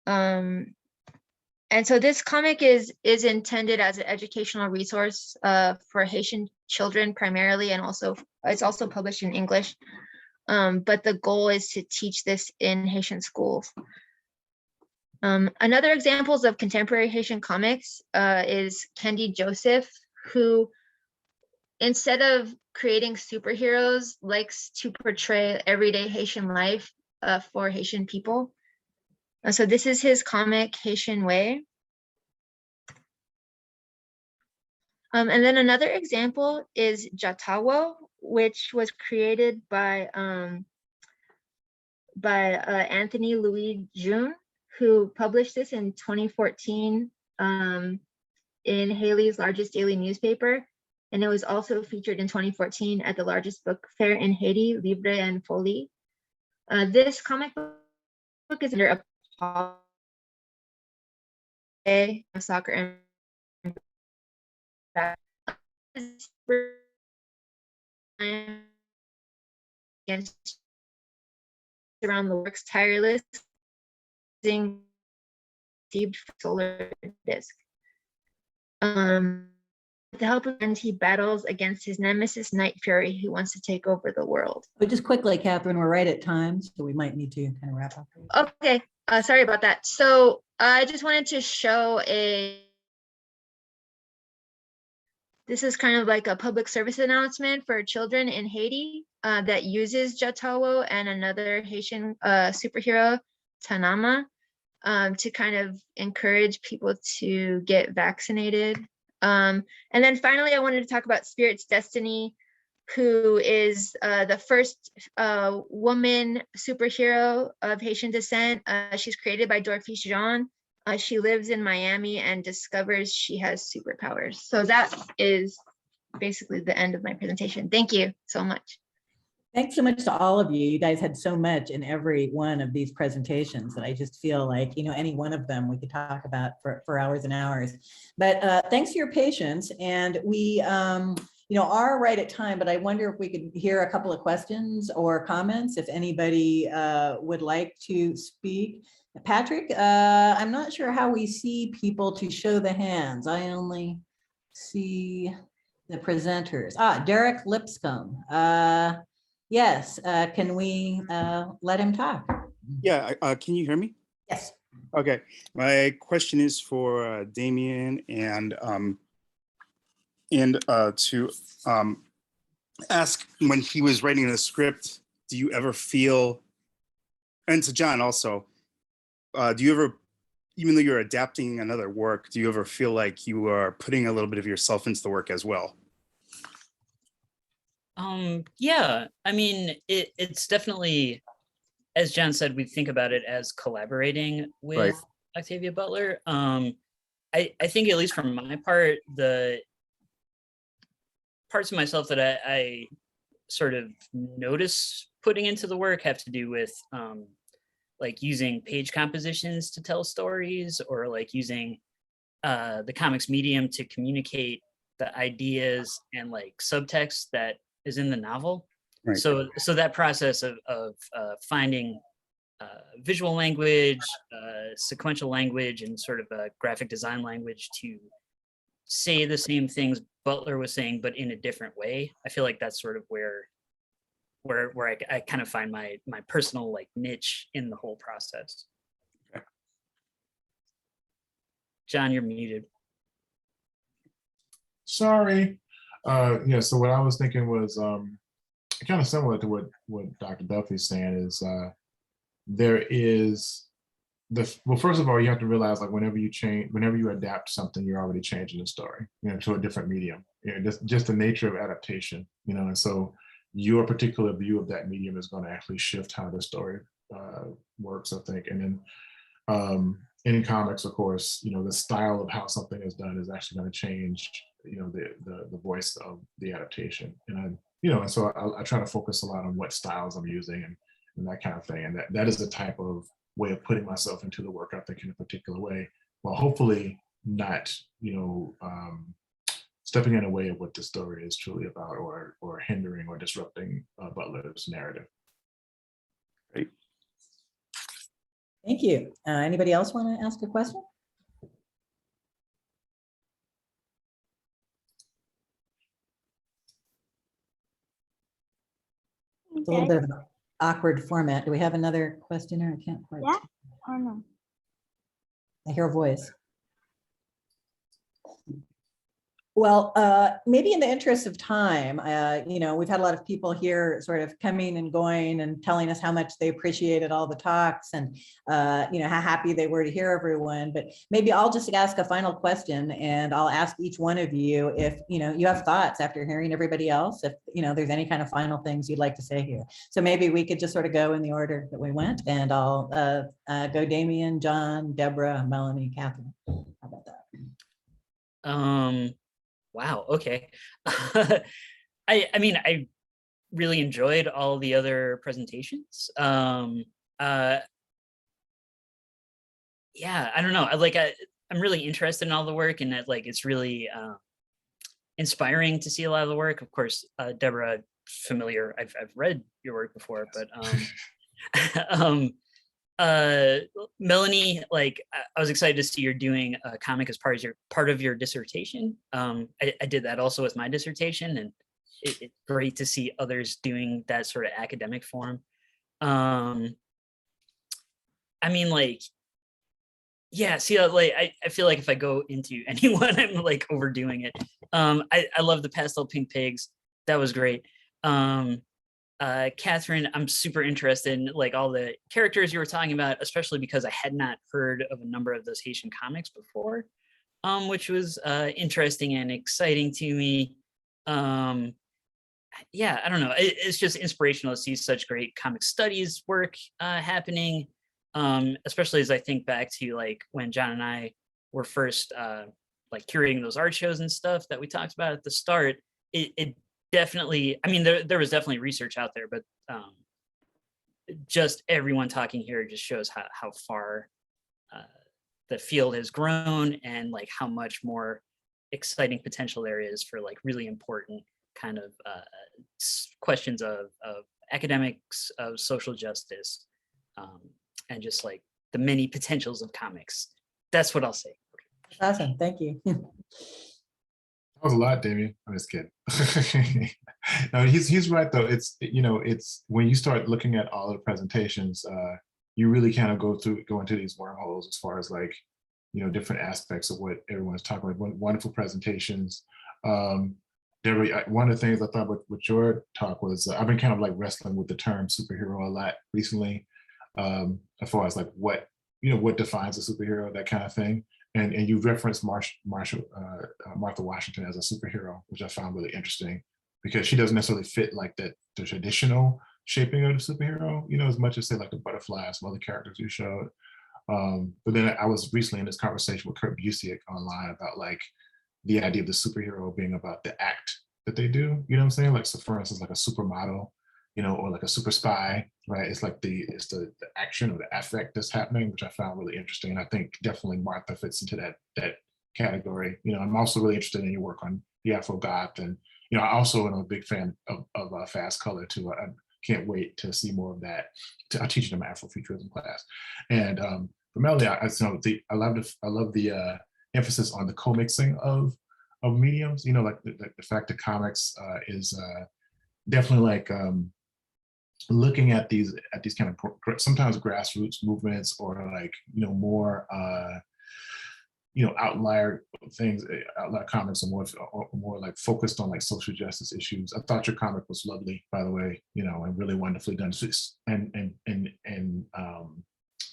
And so this comic is intended as an educational resource for Haitian children primarily, and also it's also published in English. But the goal is to teach this in Haitian schools. Another examples of contemporary Haitian comics is Kendi Joseph, who, instead of creating superheroes, likes to portray everyday Haitian life for Haitian people. So this is his comic, Haitian Way. And then another example is Jatawo, which was created by Anthony Louis June, who published this in 2014 in Haley's largest daily newspaper. And it was also featured in 2014 at the largest book fair in Haiti, Livre and Folie. This comic book is under soccer and against around the works tireless received solar disk. With the help of friends, he battles against his nemesis Night Fury, who wants to take over the world. But just quickly, Catherine, we're right at time, so we might need to kind of wrap up. Okay, sorry about that. So I just wanted to show this is kind of like a public service announcement for children in Haiti that uses Jatawo and another Haitian superhero, Tanama, to kind of encourage people to get vaccinated. And then finally, I wanted to talk about Spirit's Destiny, who is the first woman superhero of Haitian descent. She's created by Dorothy Jean. She lives in Miami and discovers she has superpowers. So that is basically the end of my presentation. Thank you so much. Thanks so much to all of you. You guys had so much in every one of these presentations that I just feel like, any one of them we could talk about for hours and hours. But thanks for your patience. And we, are right at time, but I wonder if we could hear a couple of questions or comments if anybody would like to speak. Patrick, I'm not sure how we see people to show the hands. I only see the presenters. Derek Lipscomb. Yes, can we let him talk? Yeah, can you hear me? Yes. Okay, my question is for Damian and to ask, when he was writing the script, do you ever feel, and to John also, do you ever, even though you're adapting another work, do you ever feel like you are putting a little bit of yourself into the work as well? Yeah, I mean, it's definitely, as John said, we think about it as collaborating with Right. Octavia Butler. I think, at least from my part, the parts of myself that I sort of notice putting into the work have to do with like using page compositions to tell stories, or like using the comics medium to communicate the ideas and like subtext that is in the novel. Right. So that process of finding visual language, sequential language, and sort of a graphic design language to say the same things Butler was saying, but in a different way. I feel like that's sort of where I kind of find my personal like niche in the whole process. Okay. John, you're muted. Sorry. Yeah, so what I was thinking was kind of similar to what Dr. Duffy's saying is there is well, first of all, you have to realize, like, whenever you adapt something, you're already changing the story, to a different medium. Just the nature of adaptation, and so your particular view of that medium is going to actually shift how the story works, I think. And then in comics, of course, the style of how something is done is actually going to change, the voice of the adaptation. And so I try to focus a lot on what styles I'm using and that kind of thing. And that is the type of way of putting myself into the work, I think, in a particular way, while hopefully not, stepping in a way of what the story is truly about, or hindering or disrupting Butler's narrative. Great. Thank you. Anybody else want to ask a question? It's a little bit of an awkward format. Do we have another questioner? I can't quite. Yeah, or no? I hear a voice. Well, maybe in the interest of time, we've had a lot of people here sort of coming and going and telling us how much they appreciated all the talks and, how happy they were to hear everyone. But maybe I'll just ask a final question, and I'll ask each one of you if, you have thoughts after hearing everybody else, if, there's any kind of final things you'd like to say here. So maybe we could just sort of go in the order that we went, and I'll go Damian, John, Deborah, Melanie, Katherine. How about that? Wow. Okay. I mean, I really enjoyed all the other presentations. Yeah, I don't know. I'm really interested in all the work, and that like it's really inspiring to see a lot of the work. Of course, Deborah, familiar. I've read your work before, but Melanie, like I was excited to see you're doing a comic as part of your dissertation. I did that also with my dissertation, and it's great to see others doing that sort of academic form. I mean, like, yeah, see, like I feel like if I go into anyone, I'm like overdoing it. I love the pastel pink pigs. That was great. Katherine, I'm super interested in like all the characters you were talking about, especially because I had not heard of a number of those Haitian comics before, which was interesting and exciting to me. Yeah, I don't know. It's just inspirational to see such great comic studies work happening, especially as I think back to like when John and I were first like curating those art shows and stuff that we talked about at the start. It definitely, I mean, there was definitely research out there, but just everyone talking here just shows how far the field has grown and like how much more exciting potential there is for like really important kind of questions of academics, of social justice, and just like the many potentials of comics. That's what I'll say. Awesome, thank you. That was a lot, Damian. I'm just kidding. No, he's right though. It's, you know, it's when you start looking at all the presentations, you really kind of go into these wormholes as far as like, you know, different aspects of what everyone's talking about. Wonderful presentations. Deborah, one of the things I thought with your talk was I've been kind of like wrestling with the term superhero a lot recently, as far as like what defines a superhero, that kind of thing. And you referenced Martha Washington as a superhero, which I found really interesting because she doesn't necessarily fit like the traditional shaping of the superhero, you know, as much as say like the butterflies, some other characters you showed. But then I was recently in this conversation with Kurt Busiek online about like the idea of the superhero being about the act that they do, you know what I'm saying? Like, so for instance, like a supermodel, you know, or like a super spy, right? It's like the action or the affect that's happening, which I found really interesting. And I think definitely Martha fits into that category. You know, I'm also really interested in your work on the Afro-Goth, and you know, I also am a big fan of Fast Color too. I can't wait to see more of that. I'm teaching them Afrofuturism class, and for Melanie, I love the emphasis on the co-mixing of mediums. You know, like the fact that comics is definitely like looking at these kind of sometimes grassroots movements, or like, you know, more you know, outlier things, outlier comics are more like focused on like social justice issues. I thought your comic was lovely, by the way, you know, and really wonderfully done, and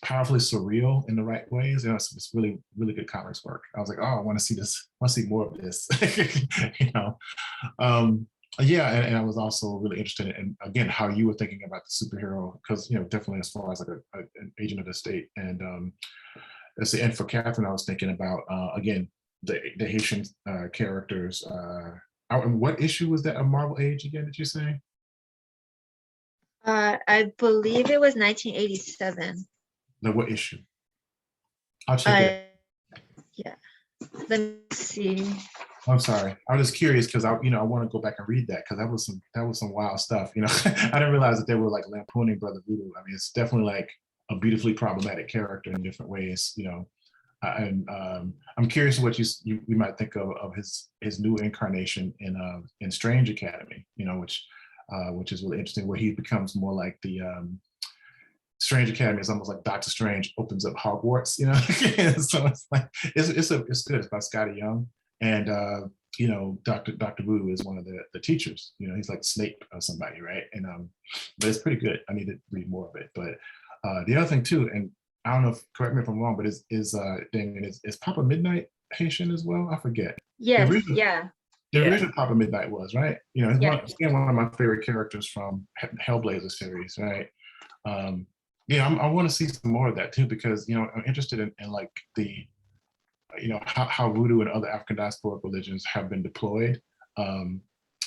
powerfully surreal in the right ways. You know, it's really good comics work. I was like, oh, I want to see this. I want to see more of this. You know. Yeah, and I was also really interested in, again, how you were thinking about the superhero, because, you know, definitely as far as like an agent of the state. And and for Katherine, I was thinking about again the Haitian characters. What issue was that? A Marvel Age again? Did you say? I believe it was 1987. No, what issue? I'll check it. Yeah. Let me see. I'm sorry. I was just curious because I want to go back and read that, because that was some wild stuff. You know, I didn't realize that they were like lampooning Brother Voodoo. I mean, it's definitely like a beautifully problematic character in different ways. You know, and I'm curious what you might think of his new incarnation in Strange Academy. You know, which is really interesting, where he becomes more like the Strange Academy is almost like Doctor Strange opens up Hogwarts. You know, so it's like it's good. It's by Scotty Young. And you know, Dr. Voodoo is one of the teachers. You know, he's like Snape or somebody, right? And but it's pretty good. I need to read more of it. But the other thing too, and I don't know if, correct me if I'm wrong, but Damian, is Papa Midnight Haitian as well? I forget. Yes, The original Papa Midnight was, right? You know, he's Yeah. one of my favorite characters from Hellblazer series, right? Yeah, I want to see some more of that too, because, you know, I'm interested in like the, you know, how voodoo and other African diasporic religions have been deployed. Are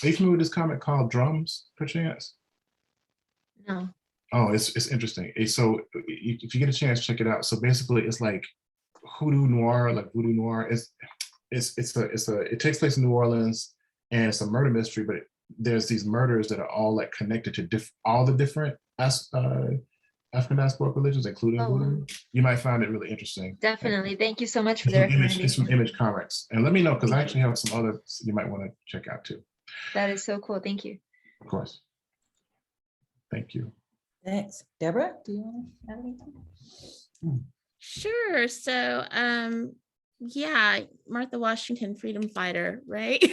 you familiar with this comic called Drums, perchance? No. Oh, it's interesting. So if you get a chance, check it out. So basically, it's like hoodoo noir, like voodoo noir. It takes place in New Orleans, and it's a murder mystery, but there's these murders that are all like connected to all the different African diasporic religions, including Oh, wow. voodoo. You might find it really interesting. Definitely. Thank you so much for the It's recommendation. from Image Comics. And let me know, because I Thank actually have some other you might want to check out too. That is so cool. Thank you. Of course. Thank you. Thanks. Deborah, do you want to add anything? Sure. So, yeah, Martha Washington, freedom fighter, right?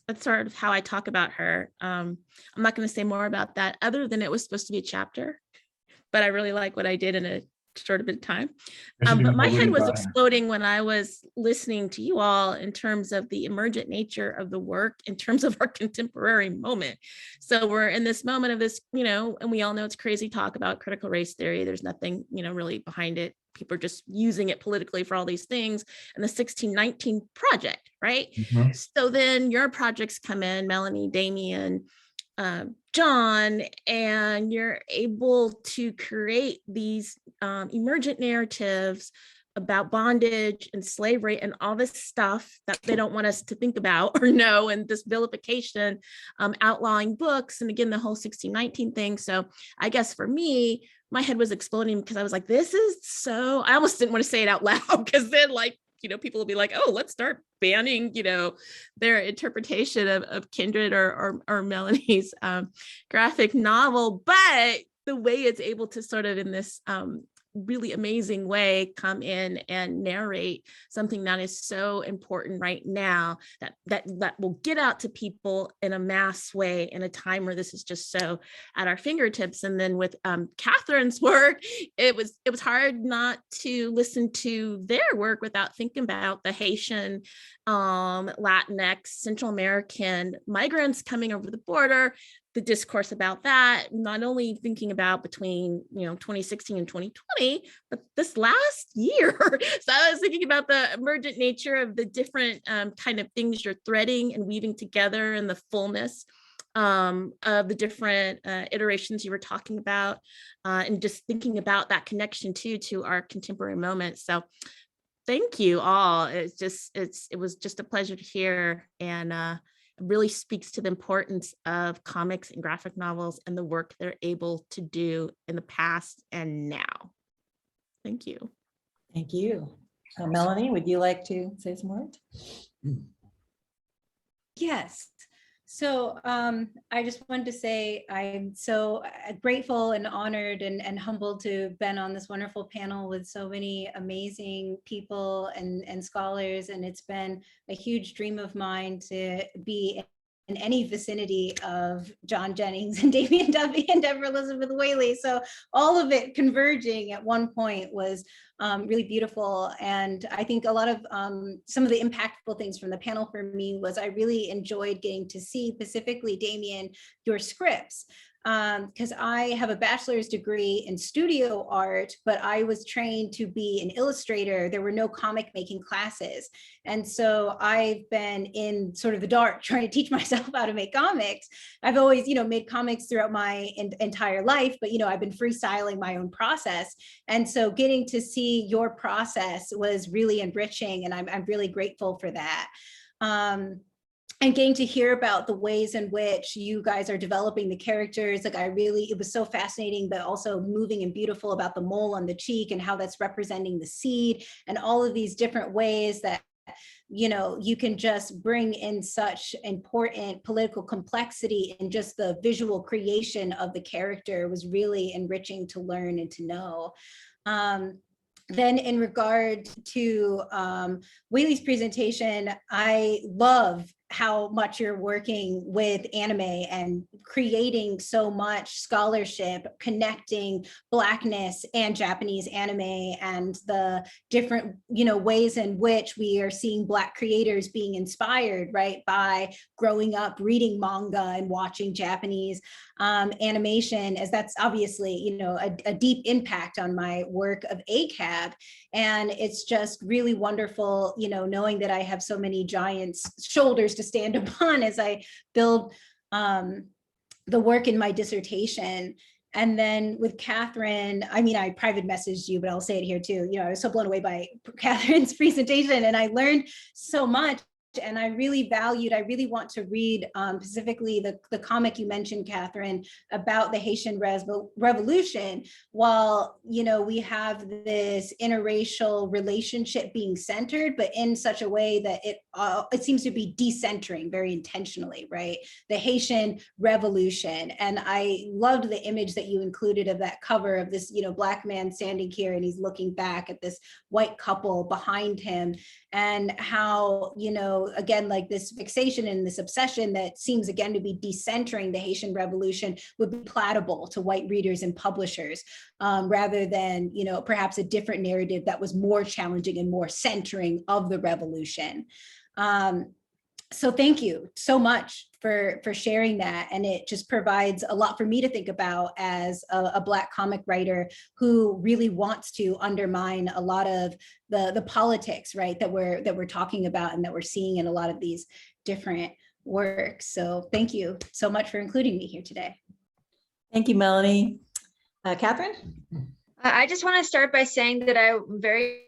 That's sort of how I talk about her. I'm not going to say more about that other than it was supposed to be a chapter, but I really like what I did in a short bit of time. But my head was exploding when I was listening to you all in terms of the emergent nature of the work, in terms of our contemporary moment. So we're in this moment of this, and we all know it's crazy talk about critical race theory. There's nothing, really behind it. People are just using it politically for all these things. And the 1619 project, right? Mhm. So then your projects come in, Melanie, Damian, John, and you're able to create these emergent narratives about bondage and slavery and all this stuff that they don't want us to think about or know, and this vilification, outlawing books, and again, the whole 1619 thing. So I guess for me, my head was exploding because I was like, this is so, I almost didn't want to say it out loud, because then people will be like, oh, let's start banning, their interpretation of Kindred or Melanie's graphic novel. But the way it's able to sort of in this really amazing way come in and narrate something that is so important right now, that will get out to people in a mass way in a time where this is just so at our fingertips. And then with Katherine's work, it was hard not to listen to their work without thinking about the Haitian, Latinx, Central American migrants coming over the border, the discourse about that, not only thinking about between 2016 and 2020, but this last year. So I was thinking about the emergent nature of the different kind of things you're threading and weaving together, and the fullness of the different iterations you were talking about, and just thinking about that connection too to our contemporary moment. So thank you all. It was just a pleasure to hear, and really speaks to the importance of comics and graphic novels and the work they're able to do in the past and now. Thank you. Thank you. Melanie, would you like to say some words? Yes. So I just wanted to say I'm so grateful and honored and humbled to have been on this wonderful panel with so many amazing people and scholars. And it's been a huge dream of mine to be in any vicinity of John Jennings and Damian Duffy and Deborah Whaley. So all of it converging at one point was really beautiful. And I think a lot of some of the impactful things from the panel for me was I really enjoyed getting to see, specifically, Damian, your scripts. Because I have a bachelor's degree in studio art, but I was trained to be an illustrator. There were no comic making classes. And so I've been in sort of the dark trying to teach myself how to make comics. I've always, made comics throughout my entire life, but, I've been freestyling my own process. And so getting to see your process was really enriching, and I'm really grateful for that. And getting to hear about the ways in which you guys are developing the characters, it was so fascinating, but also moving and beautiful about the mole on the cheek and how that's representing the seed, and all of these different ways that you can just bring in such important political complexity, and just the visual creation of the character was really enriching to learn and to know. Then in regard to Whaley's presentation, I love how much you're working with anime and creating so much scholarship, connecting Blackness and Japanese anime, and the different, ways in which we are seeing Black creators being inspired, right, by growing up reading manga and watching Japanese animation, as that's obviously, a deep impact on my work of ACAB. And it's just really wonderful, knowing that I have so many giants' shoulders to stand upon as I build the work in my dissertation. And then with Katherine, I mean, I private messaged you, but I'll say it here too. You know, I was so blown away by Katherine's presentation and I learned so much. And I really want to read specifically the comic you mentioned, Katherine, about the Haitian Revolution, while, you know, we have this interracial relationship being centered, but in such a way that it seems to be decentering very intentionally, right? The Haitian Revolution. And I loved the image that you included of that cover of this, you know, Black man standing here and he's looking back at this white couple behind him, and how, you know, again, like this fixation and this obsession that seems again to be decentering the Haitian Revolution would be palatable to white readers and publishers, rather than, you know, perhaps a different narrative that was more challenging and more centering of the revolution. So thank you so much for sharing that. And it just provides a lot for me to think about as a Black comic writer who really wants to undermine a lot of the politics, right, that we're talking about and that we're seeing in a lot of these different works. So thank you so much for including me here today. Thank you, Melanie. Katherine? I just want to start by saying that I'm very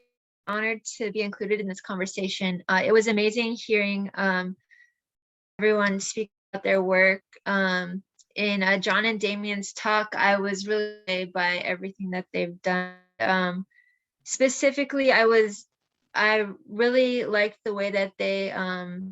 honored to be included in this conversation. It was amazing hearing everyone speak about their work. In John and Damian's talk, I was really moved by everything that they've done. Specifically, I really liked the way that they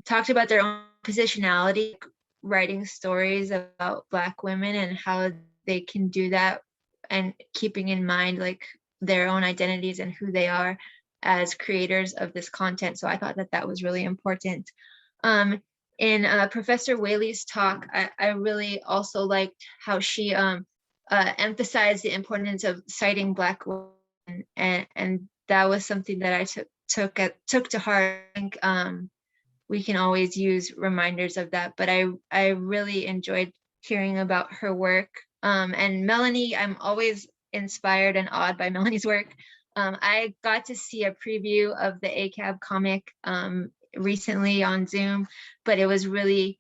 talked about their own positionality, writing stories about Black women and how they can do that, and keeping in mind like their own identities and who they are as creators of this content. So I thought that that was really important. In Professor Whaley's talk, I really also liked how she emphasized the importance of citing Black women, and that was something that I took to heart. I think we can always use reminders of that, but I really enjoyed hearing about her work. And Melanie, I'm always inspired and awed by Melanie's work. I got to see a preview of the ACAB comic recently on Zoom, but it was really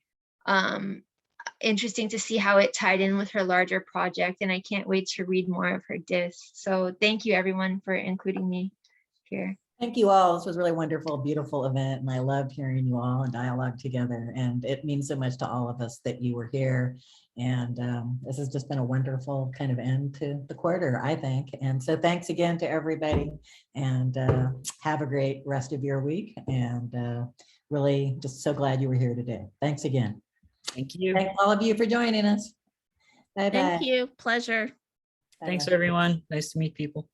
interesting to see how it tied in with her larger project, and I can't wait to read more of her discs. So thank you everyone for including me here. Thank you all. This was a really wonderful, beautiful event, and I loved hearing you all and dialogue together. And it means so much to all of us that you were here. And this has just been a wonderful kind of end to the quarter, I think. And so thanks again to everybody, and have a great rest of your week. And really just so glad you were here today. Thanks again. Thank you. Thank all of you for joining us. Bye-bye. Thank you. Pleasure. Thanks, Bye-bye. everyone. Nice to meet people.